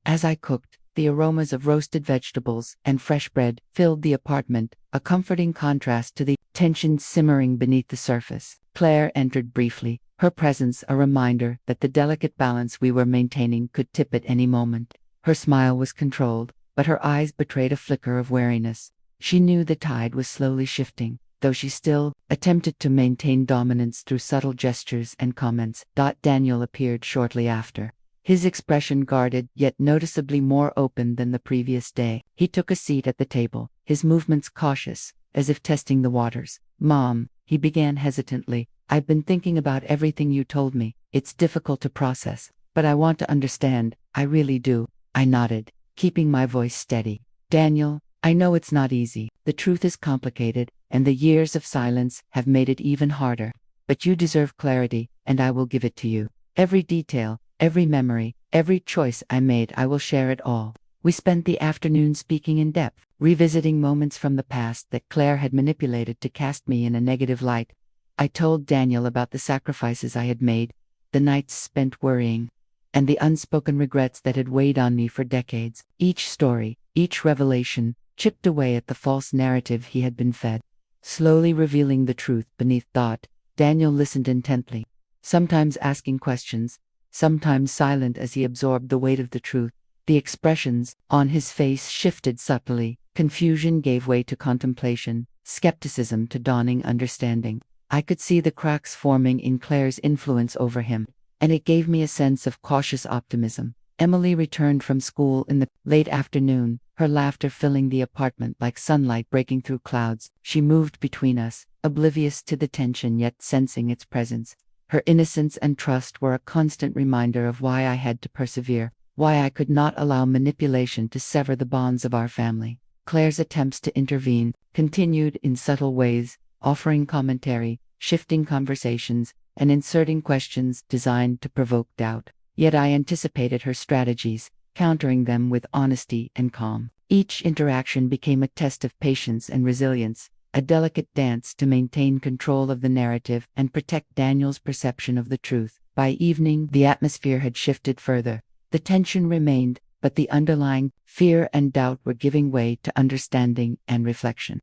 As I cooked, the aromas of roasted vegetables and fresh bread filled the apartment, a comforting contrast to the tension simmering beneath the surface. Claire entered briefly, her presence a reminder that the delicate balance we were maintaining could tip at any moment. Her smile was controlled, but her eyes betrayed a flicker of wariness. She knew the tide was slowly shifting, though she still attempted to maintain dominance through subtle gestures and comments. Daniel appeared shortly after, his expression guarded yet noticeably more open than the previous day. He took a seat at the table, his movements cautious, as if testing the waters. "Mom," he began hesitantly, "I've been thinking about everything you told me. It's difficult to process, but I want to understand. I really do." I nodded, keeping my voice steady. "Daniel, I know it's not easy. The truth is complicated, and the years of silence have made it even harder. But you deserve clarity, and I will give it to you. Every detail, every memory, every choice I made, I will share it all." We spent the afternoon speaking in depth, revisiting moments from the past that Claire had manipulated to cast me in a negative light. I told Daniel about the sacrifices I had made, the nights spent worrying, and the unspoken regrets that had weighed on me for decades. Each story, each revelation, chipped away at the false narrative he had been fed, slowly revealing the truth beneath thought. Daniel listened intently, sometimes asking questions, sometimes silent as he absorbed the weight of the truth. The expressions on his face shifted subtly. Confusion gave way to contemplation, skepticism to dawning understanding. I could see the cracks forming in Claire's influence over him, and it gave me a sense of cautious optimism. Emily returned from school in the late afternoon, her laughter filling the apartment like sunlight breaking through clouds. She moved between us, oblivious to the tension yet sensing its presence. Her innocence and trust were a constant reminder of why I had to persevere, why I could not allow manipulation to sever the bonds of our family. Claire's attempts to intervene continued in subtle ways, offering commentary, shifting conversations, and inserting questions designed to provoke doubt. Yet I anticipated her strategies, countering them with honesty and calm. Each interaction became a test of patience and resilience, a delicate dance to maintain control of the narrative and protect Daniel's perception of the truth. By evening, the atmosphere had shifted further. The tension remained, but the underlying fear and doubt were giving way to understanding and reflection.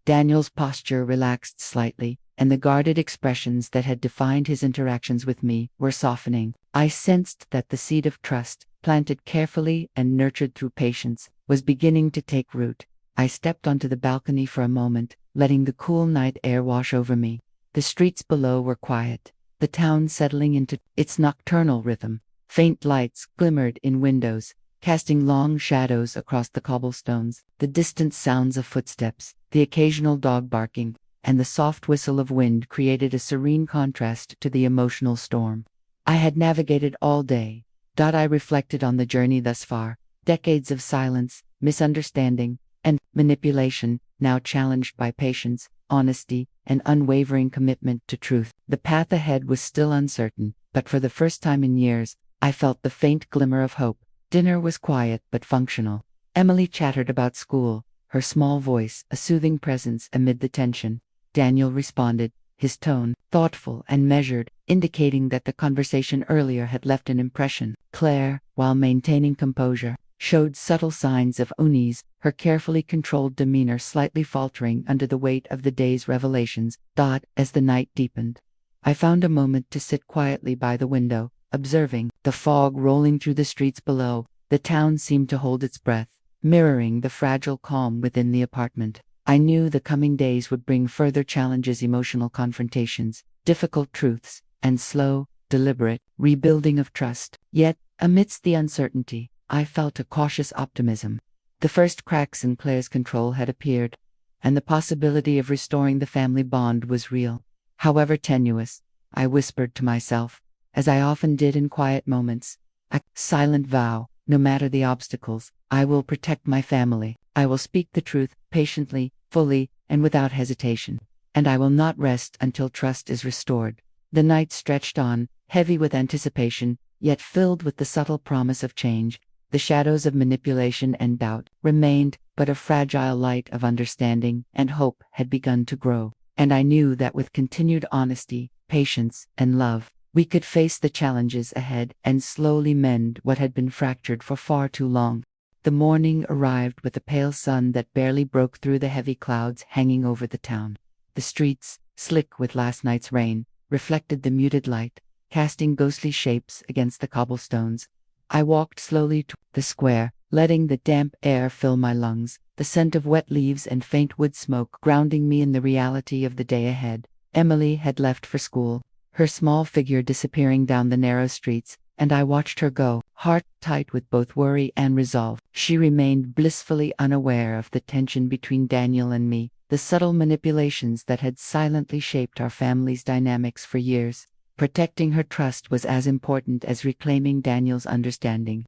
Daniel's posture relaxed slightly, and the guarded expressions that had defined his interactions with me were softening. I sensed that the seed of trust, planted carefully and nurtured through patience, was beginning to take root. I stepped onto the balcony for a moment, letting the cool night air wash over me. The streets below were quiet, the town settling into its nocturnal rhythm. Faint lights glimmered in windows, casting long shadows across the cobblestones. The distant sounds of footsteps, the occasional dog barking, and the soft whistle of wind created a serene contrast to the emotional storm I had navigated all day. I reflected on the journey thus far, decades of silence, misunderstanding, and manipulation, now challenged by patience, honesty, and unwavering commitment to truth. The path ahead was still uncertain, but for the first time in years, I felt the faint glimmer of hope. Dinner was quiet but functional. Emily chattered about school, her small voice a soothing presence amid the tension. Daniel responded, his tone, thoughtful and measured, indicating that the conversation earlier had left an impression. Claire, while maintaining composure, showed subtle signs of unease, her carefully controlled demeanor slightly faltering under the weight of the day's revelations. As the night deepened, I found a moment to sit quietly by the window, observing the fog rolling through the streets below. The town seemed to hold its breath, mirroring the fragile calm within the apartment. I knew the coming days would bring further challenges, emotional confrontations, difficult truths, and slow, deliberate rebuilding of trust. Yet, amidst the uncertainty, I felt a cautious optimism. The first cracks in Claire's control had appeared, and the possibility of restoring the family bond was real. However tenuous, I whispered to myself, as I often did in quiet moments, a silent vow: no matter the obstacles, I will protect my family. I will speak the truth, patiently, fully, and without hesitation. And I will not rest until trust is restored. The night stretched on, heavy with anticipation, yet filled with the subtle promise of change. The shadows of manipulation and doubt remained, but a fragile light of understanding and hope had begun to grow. And I knew that with continued honesty, patience, and love, we could face the challenges ahead and slowly mend what had been fractured for far too long. The morning arrived with a pale sun that barely broke through the heavy clouds hanging over the town. The streets, slick with last night's rain, reflected the muted light, casting ghostly shapes against the cobblestones. I walked slowly to the square, letting the damp air fill my lungs, the scent of wet leaves and faint wood smoke grounding me in the reality of the day ahead. Emily had left for school, her small figure disappearing down the narrow streets, and I watched her go, heart tight with both worry and resolve. She remained blissfully unaware of the tension between Daniel and me, the subtle manipulations that had silently shaped our family's dynamics for years. Protecting her trust was as important as reclaiming Daniel's understanding.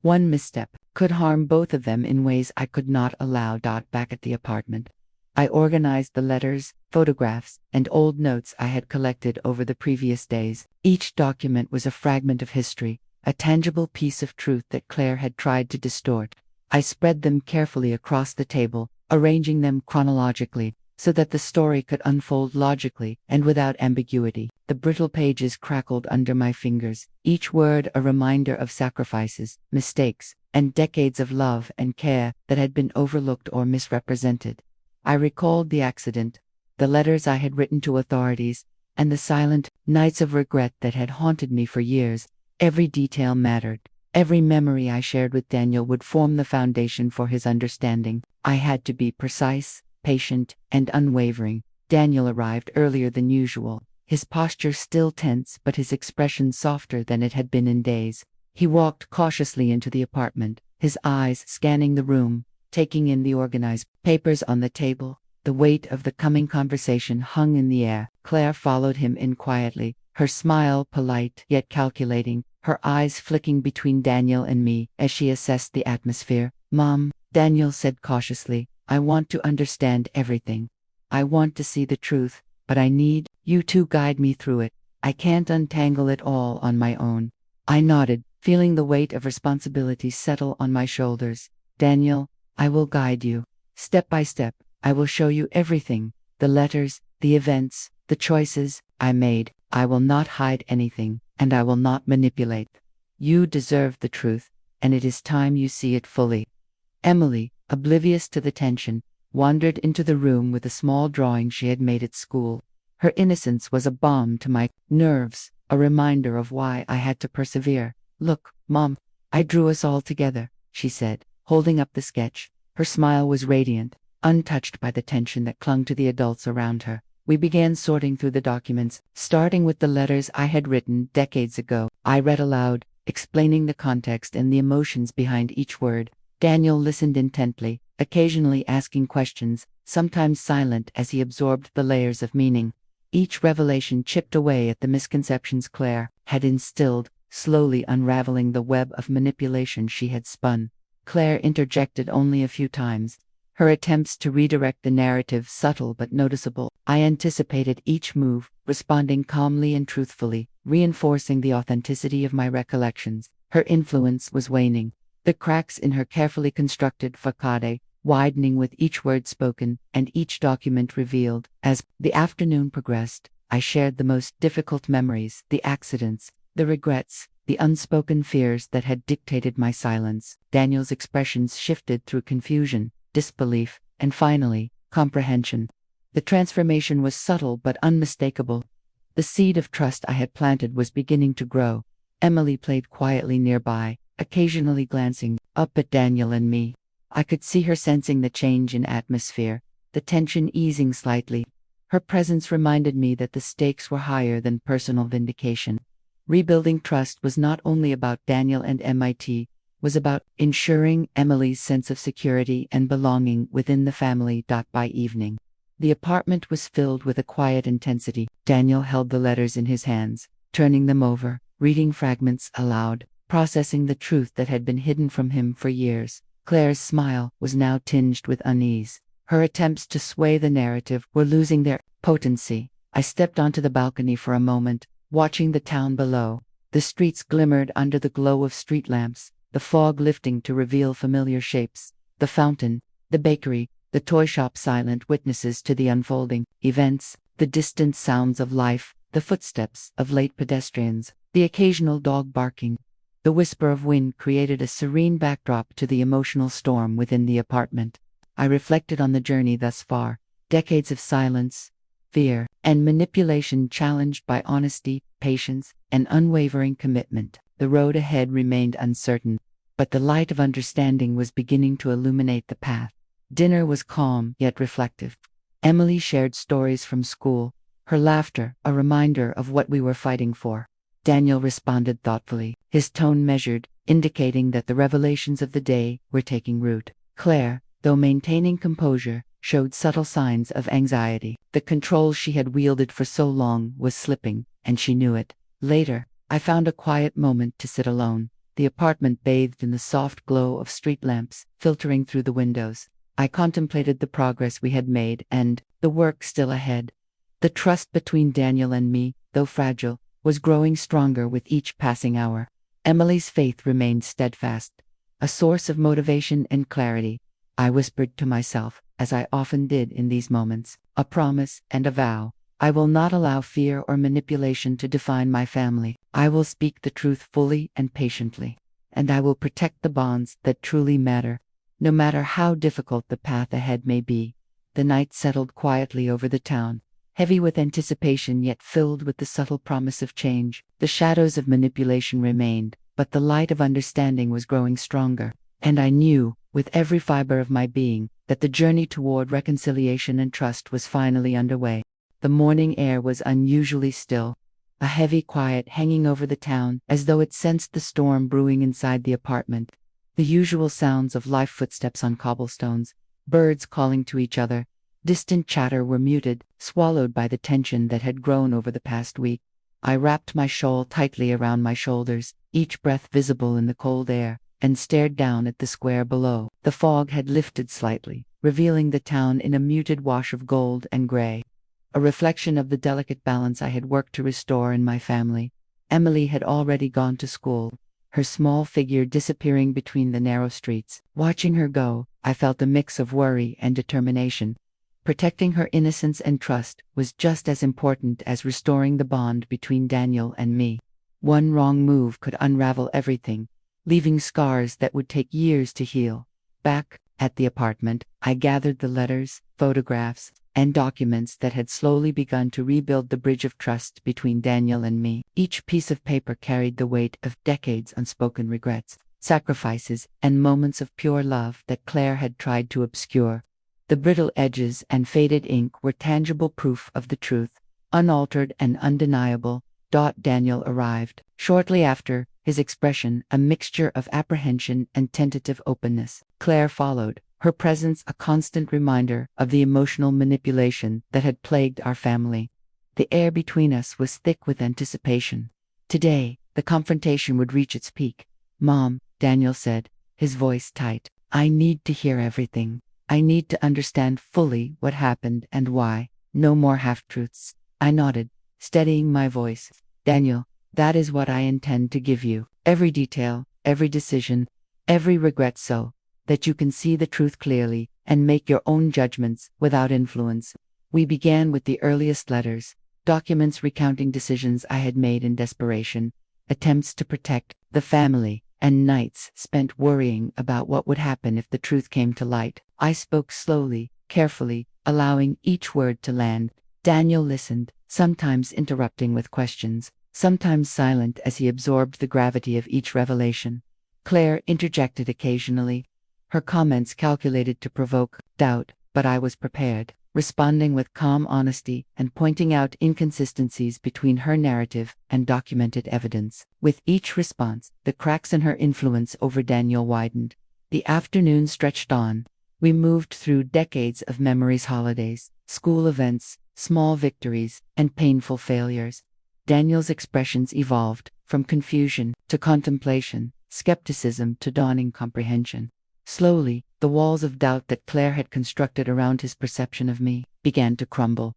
One misstep could harm both of them in ways I could not allow. Back at the apartment, I organized the letters, photographs, and old notes I had collected over the previous days. Each document was a fragment of history, a tangible piece of truth that Claire had tried to distort. I spread them carefully across the table, arranging them chronologically, so that the story could unfold logically and without ambiguity. The brittle pages crackled under my fingers, each word a reminder of sacrifices, mistakes, and decades of love and care that had been overlooked or misrepresented. I recalled the accident, the letters I had written to authorities, and the silent nights of regret that had haunted me for years. Every detail mattered. Every memory I shared with Daniel would form the foundation for his understanding. I had to be precise, patient, and unwavering. Daniel arrived earlier than usual, his posture still tense but his expression softer than it had been in days. He walked cautiously into the apartment, his eyes scanning the room, taking in the organized papers on the table. The weight of the coming conversation hung in the air. Claire followed him in quietly, her smile polite yet calculating, her eyes flicking between Daniel and me as she assessed the atmosphere. "Mom," Daniel said cautiously, "I want to understand everything. I want to see the truth, but I need you to guide me through it. I can't untangle it all on my own." I nodded, feeling the weight of responsibility settle on my shoulders. "Daniel, I will guide you. Step by step, I will show you everything, the letters, the events, the choices I made. I will not hide anything, and I will not manipulate. You deserve the truth, and it is time you see it fully." Emily, oblivious to the tension, wandered into the room with a small drawing she had made at school. Her innocence was a balm to my nerves, a reminder of why I had to persevere. "Look, Mom, I drew us all together," she said, holding up the sketch. Her smile was radiant, untouched by the tension that clung to the adults around her. We began sorting through the documents, starting with the letters I had written decades ago. I read aloud, explaining the context and the emotions behind each word. Daniel listened intently, occasionally asking questions, sometimes silent as he absorbed the layers of meaning. Each revelation chipped away at the misconceptions Claire had instilled, slowly unraveling the web of manipulation she had spun. Claire interjected only a few times, her attempts to redirect the narrative subtle but noticeable. I anticipated each move, responding calmly and truthfully, reinforcing the authenticity of my recollections. Her influence was waning, the cracks in her carefully constructed facade widening with each word spoken and each document revealed. As the afternoon progressed, I shared the most difficult memories, the accidents, the regrets, the unspoken fears that had dictated my silence. Daniel's expressions shifted through confusion, disbelief, and finally, comprehension. The transformation was subtle but unmistakable. The seed of trust I had planted was beginning to grow. Emily played quietly nearby, occasionally glancing up at Daniel and me. I could see her sensing the change in atmosphere, the tension easing slightly. Her presence reminded me that the stakes were higher than personal vindication. Rebuilding trust was not only about Daniel and MIT, was about ensuring Emily's sense of security and belonging within the family. By evening, the apartment was filled with a quiet intensity. Daniel held the letters in his hands, turning them over, reading fragments aloud, processing the truth that had been hidden from him for years. Claire's smile was now tinged with unease. Her attempts to sway the narrative were losing their potency. I stepped onto the balcony for a moment, watching the town below. The streets glimmered under the glow of street lamps, the fog lifting to reveal familiar shapes. The fountain, the bakery, the toy shop, silent witnesses to the unfolding events, the distant sounds of life, the footsteps of late pedestrians, the occasional dog barking. The whisper of wind created a serene backdrop to the emotional storm within the apartment. I reflected on the journey thus far, decades of silence, fear, and manipulation challenged by honesty, patience, and unwavering commitment. The road ahead remained uncertain, but the light of understanding was beginning to illuminate the path. Dinner was calm yet reflective. Emily shared stories from school, her laughter a reminder of what we were fighting for. Daniel responded thoughtfully, his tone measured, indicating that the revelations of the day were taking root. Claire, though maintaining composure, showed subtle signs of anxiety. The control she had wielded for so long was slipping, and she knew it. Later, I found a quiet moment to sit alone, the apartment bathed in the soft glow of street lamps filtering through the windows. I contemplated the progress we had made and the work still ahead. The trust between Daniel and me, though fragile, was growing stronger with each passing hour. Emily's faith remained steadfast, a source of motivation and clarity. I whispered to myself, as I often did in these moments, a promise and a vow. I will not allow fear or manipulation to define my family. I will speak the truth fully and patiently. And I will protect the bonds that truly matter, no matter how difficult the path ahead may be. The night settled quietly over the town, heavy with anticipation yet filled with the subtle promise of change. The shadows of manipulation remained, but the light of understanding was growing stronger. And I knew, with every fiber of my being, that the journey toward reconciliation and trust was finally underway. The morning air was unusually still, a heavy quiet hanging over the town as though it sensed the storm brewing inside the apartment. The usual sounds of life, footsteps on cobblestones, birds calling to each other, distant chatter were muted, swallowed by the tension that had grown over the past week. I wrapped my shawl tightly around my shoulders, each breath visible in the cold air, and stared down at the square below. The fog had lifted slightly, revealing the town in a muted wash of gold and gray, a reflection of the delicate balance I had worked to restore in my family. Emily had already gone to school, her small figure disappearing between the narrow streets. Watching her go, I felt a mix of worry and determination. Protecting her innocence and trust was just as important as restoring the bond between Daniel and me. One wrong move could unravel everything, leaving scars that would take years to heal. Back at the apartment, I gathered the letters, photographs, and documents that had slowly begun to rebuild the bridge of trust between Daniel and me. Each piece of paper carried the weight of decades' unspoken regrets, sacrifices, and moments of pure love that Claire had tried to obscure. The brittle edges and faded ink were tangible proof of the truth, unaltered and undeniable. Daniel arrived. Shortly after, his expression a mixture of apprehension and tentative openness. Claire followed, her presence a constant reminder of the emotional manipulation that had plagued our family. The air between us was thick with anticipation. Today, the confrontation would reach its peak. "Mom," Daniel said, his voice tight, "I need to hear everything. I need to understand fully what happened and why. No more half-truths." I nodded, steadying my voice. "Daniel, that is what I intend to give you. Every detail, every decision, every regret, so that you can see the truth clearly and make your own judgments without influence." We began with the earliest letters, documents recounting decisions I had made in desperation, attempts to protect the family, and nights spent worrying about what would happen if the truth came to light. I spoke slowly, carefully, allowing each word to land. Daniel listened, sometimes interrupting with questions, sometimes silent as he absorbed the gravity of each revelation. Claire interjected occasionally, her comments calculated to provoke doubt, but I was prepared, responding with calm honesty and pointing out inconsistencies between her narrative and documented evidence. With each response, the cracks in her influence over Daniel widened. The afternoon stretched on. We moved through decades of memories, holidays, school events, small victories, and painful failures. Daniel's expressions evolved, from confusion to contemplation, skepticism to dawning comprehension. Slowly, the walls of doubt that Claire had constructed around his perception of me began to crumble.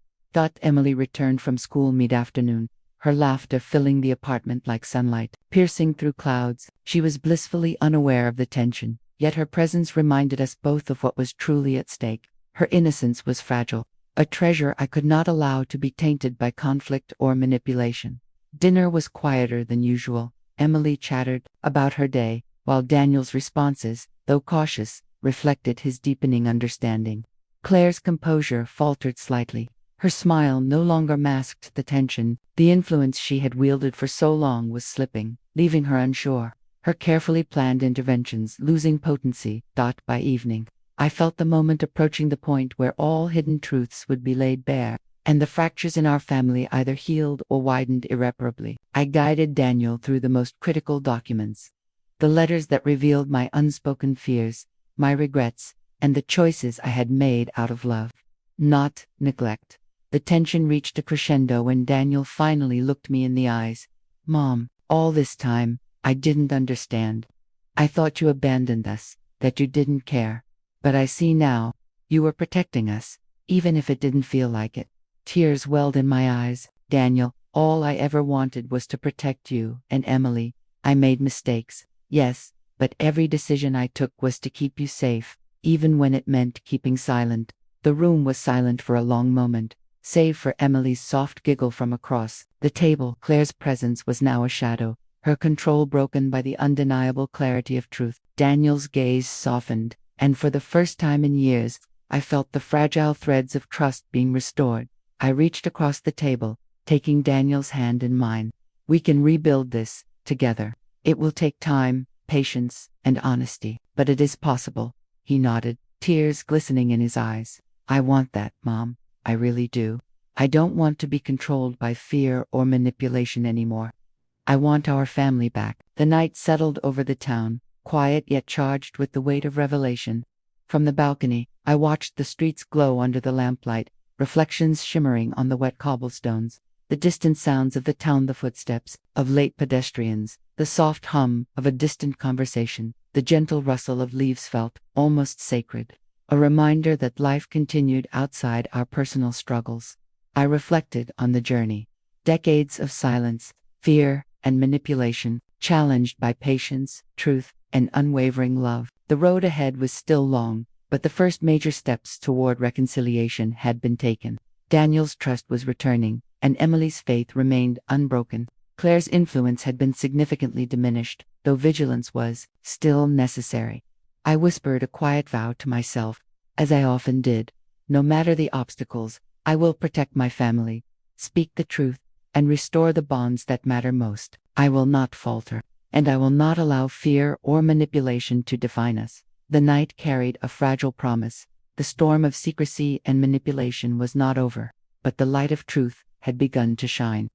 Emily returned from school mid-afternoon, her laughter filling the apartment like sunlight, piercing through clouds. She was blissfully unaware of the tension, yet her presence reminded us both of what was truly at stake. Her innocence was fragile, a treasure I could not allow to be tainted by conflict or manipulation. Dinner was quieter than usual. Emily chattered about her day, while Daniel's responses, though cautious, reflected his deepening understanding. Claire's composure faltered slightly. Her smile no longer masked the tension. The influence she had wielded for so long was slipping, leaving her unsure, her carefully planned interventions losing potency. By evening, I felt the moment approaching, the point where all hidden truths would be laid bare, and the fractures in our family either healed or widened irreparably. I guided Daniel through the most critical documents, the letters that revealed my unspoken fears, my regrets, and the choices I had made out of love, not neglect. The tension reached a crescendo when Daniel finally looked me in the eyes. "Mom, all this time, I didn't understand. I thought you abandoned us, that you didn't care. But I see now, you were protecting us, even if it didn't feel like it." Tears welled in my eyes. "Daniel, all I ever wanted was to protect you and Emily. I made mistakes, yes, but every decision I took was to keep you safe, even when it meant keeping silent." The room was silent for a long moment, save for Emily's soft giggle from across the table. Claire's presence was now a shadow, her control broken by the undeniable clarity of truth. Daniel's gaze softened, and for the first time in years, I felt the fragile threads of trust being restored. I reached across the table, taking Daniel's hand in mine. "We can rebuild this, together. It will take time, patience, and honesty, but it is possible." He nodded, tears glistening in his eyes. "I want that, Mom. I really do. I don't want to be controlled by fear or manipulation anymore. I want our family back." The night settled over the town, quiet yet charged with the weight of revelation. From the balcony, I watched the streets glow under the lamplight, reflections shimmering on the wet cobblestones. The distant sounds of the town, the footsteps of late pedestrians, the soft hum of a distant conversation, the gentle rustle of leaves felt almost sacred, a reminder that life continued outside our personal struggles. I reflected on the journey. Decades of silence, fear, and manipulation, challenged by patience, truth, and unwavering love. The road ahead was still long, but the first major steps toward reconciliation had been taken. Daniel's trust was returning, and Emily's faith remained unbroken. Claire's influence had been significantly diminished, though vigilance was still necessary. I whispered a quiet vow to myself, as I often did. No matter the obstacles, I will protect my family, speak the truth, and restore the bonds that matter most. I will not falter, and I will not allow fear or manipulation to define us. The night carried a fragile promise. The storm of secrecy and manipulation was not over, but the light of truth had begun to shine.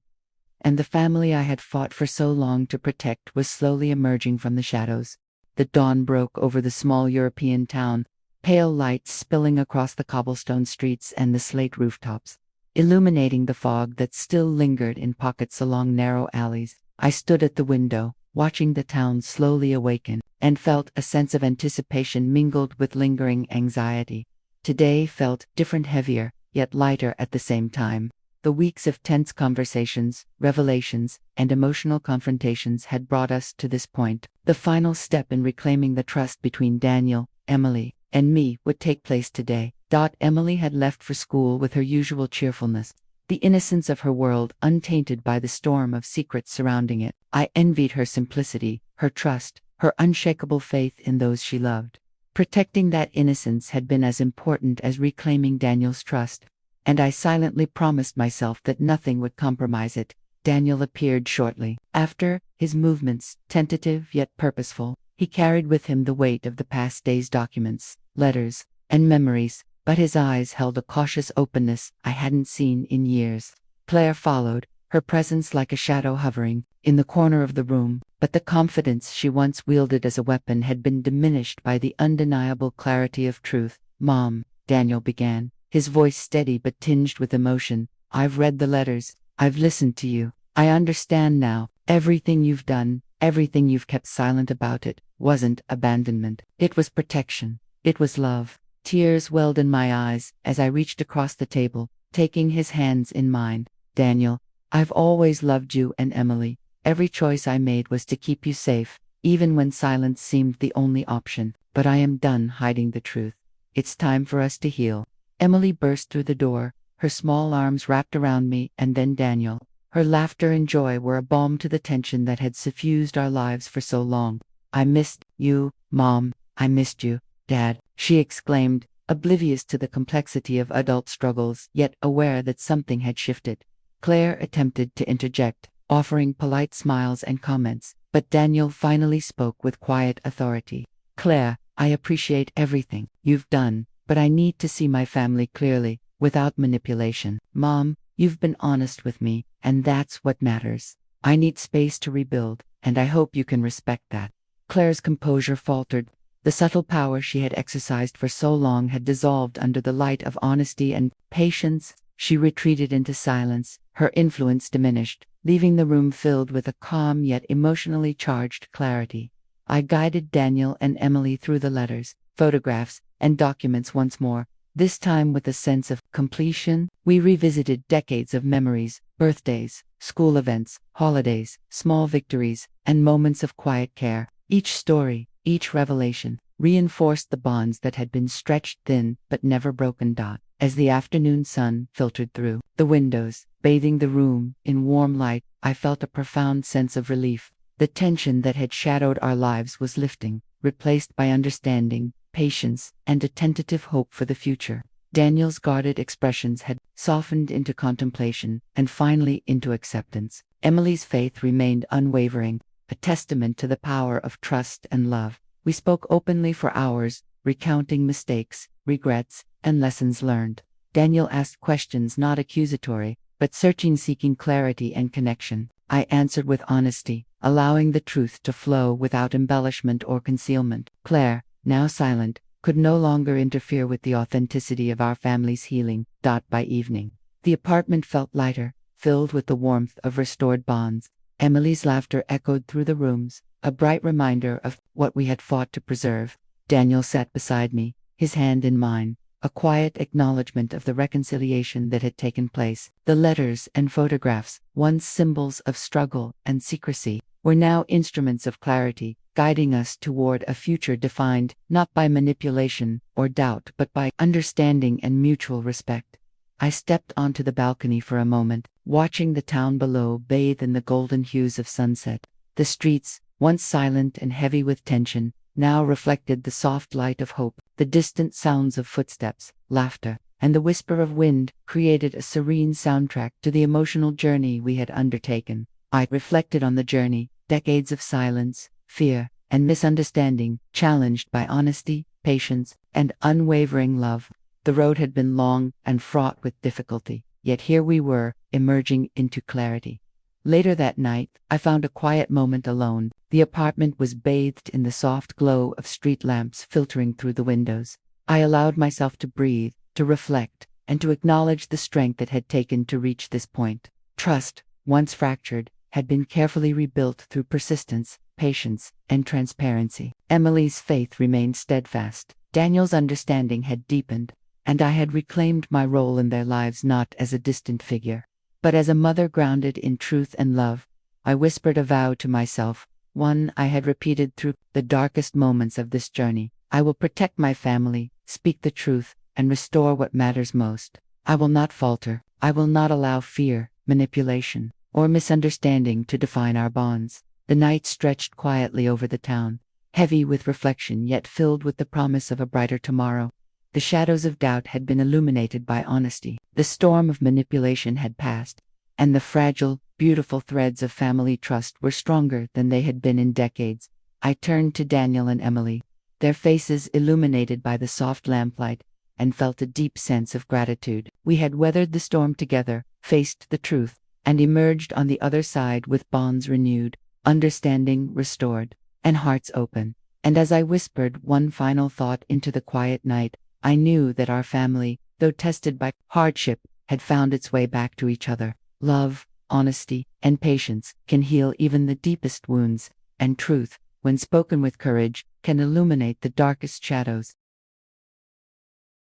And the family I had fought for so long to protect was slowly emerging from the shadows. The dawn broke over the small European town, pale lights spilling across the cobblestone streets and the slate rooftops, illuminating the fog that still lingered in pockets along narrow alleys. I stood at the window, watching the town slowly awaken, and felt a sense of anticipation mingled with lingering anxiety. Today felt different, heavier, yet lighter at the same time. The weeks of tense conversations, revelations, and emotional confrontations had brought us to this point. The final step in reclaiming the trust between Daniel, Emily, and me would take place today. Emily had left for school with her usual cheerfulness, the innocence of her world untainted by the storm of secrets surrounding it. I envied her simplicity, her trust, her unshakable faith in those she loved. Protecting that innocence had been as important as reclaiming Daniel's trust, and I silently promised myself that nothing would compromise it. Daniel appeared shortly after, his movements, tentative yet purposeful. He carried with him the weight of the past day's documents, letters, and memories, but his eyes held a cautious openness I hadn't seen in years. Claire followed, her presence like a shadow hovering in the corner of the room, but the confidence she once wielded as a weapon had been diminished by the undeniable clarity of truth. "Mom," Daniel began, his voice steady but tinged with emotion, "I've read the letters. I've listened to you. I understand now. Everything you've done, everything you've kept silent about it, wasn't abandonment. It was protection. It was love." Tears welled in my eyes as I reached across the table, taking his hands in mine. "Daniel, I've always loved you and Emily. Every choice I made was to keep you safe, even when silence seemed the only option. But I am done hiding the truth. It's time for us to heal." Emily burst through the door, her small arms wrapped around me, and then Daniel. Her laughter and joy were a balm to the tension that had suffused our lives for so long. "I missed you, Mom. I missed you, Dad," she exclaimed, oblivious to the complexity of adult struggles, yet aware that something had shifted. Claire attempted to interject, offering polite smiles and comments, but Daniel finally spoke with quiet authority. "Claire, I appreciate everything you've done, but I need to see my family clearly, without manipulation. Mom, you've been honest with me, and that's what matters. I need space to rebuild, and I hope you can respect that." Claire's composure faltered. The subtle power she had exercised for so long had dissolved under the light of honesty and patience. She retreated into silence, her influence diminished, leaving the room filled with a calm yet emotionally charged clarity. I guided Daniel and Emily through the letters, photographs, and documents once more, this time with a sense of completion. We revisited decades of memories, birthdays, school events, holidays, small victories, and moments of quiet care. Each story, each revelation, reinforced the bonds that had been stretched thin but never broken. As the afternoon sun filtered through the windows, bathing the room in warm light, I felt a profound sense of relief. The tension that had shadowed our lives was lifting, replaced by understanding, patience, and a tentative hope for the future. Daniel's guarded expressions had softened into contemplation, and finally into acceptance. Emily's faith remained unwavering, a testament to the power of trust and love. We spoke openly for hours, recounting mistakes, regrets, and lessons learned. Daniel asked questions not accusatory, but searching, seeking clarity and connection. I answered with honesty, allowing the truth to flow without embellishment or concealment. Claire, now silent, could no longer interfere with the authenticity of our family's healing. By evening, the apartment felt lighter, filled with the warmth of restored bonds. Emily's laughter echoed through the rooms, a bright reminder of what we had fought to preserve. Daniel sat beside me, his hand in mine, a quiet acknowledgement of the reconciliation that had taken place. The letters and photographs, once symbols of struggle and secrecy, were now instruments of clarity, guiding us toward a future defined not by manipulation or doubt but by understanding and mutual respect. I stepped onto the balcony for a moment, watching the town below bathe in the golden hues of sunset. The streets, once silent and heavy with tension, now reflected the soft light of hope. The distant sounds of footsteps, laughter, and the whisper of wind created a serene soundtrack to the emotional journey we had undertaken. I reflected on the journey, decades of silence, fear, and misunderstanding, challenged by honesty, patience, and unwavering love. The road had been long and fraught with difficulty, yet here we were, emerging into clarity. Later that night, I found a quiet moment alone. The apartment was bathed in the soft glow of street lamps filtering through the windows. I allowed myself to breathe, to reflect, and to acknowledge the strength it had taken to reach this point. Trust, once fractured, had been carefully rebuilt through persistence, patience, and transparency. Emily's faith remained steadfast. Daniel's understanding had deepened, and I had reclaimed my role in their lives not as a distant figure, but as a mother grounded in truth and love. I whispered a vow to myself, one I had repeated through the darkest moments of this journey. I will protect my family, speak the truth, and restore what matters most. I will not falter. I will not allow fear, manipulation, or misunderstanding to define our bonds. The night stretched quietly over the town, heavy with reflection yet filled with the promise of a brighter tomorrow. The shadows of doubt had been illuminated by honesty. The storm of manipulation had passed, and the fragile, beautiful threads of family trust were stronger than they had been in decades. I turned to Daniel and Emily, their faces illuminated by the soft lamplight, and felt a deep sense of gratitude. We had weathered the storm together, faced the truth, and emerged on the other side with bonds renewed, understanding restored, and hearts open. And as I whispered one final thought into the quiet night, I knew that our family, though tested by hardship, had found its way back to each other. Love, honesty, and patience can heal even the deepest wounds, and truth, when spoken with courage, can illuminate the darkest shadows.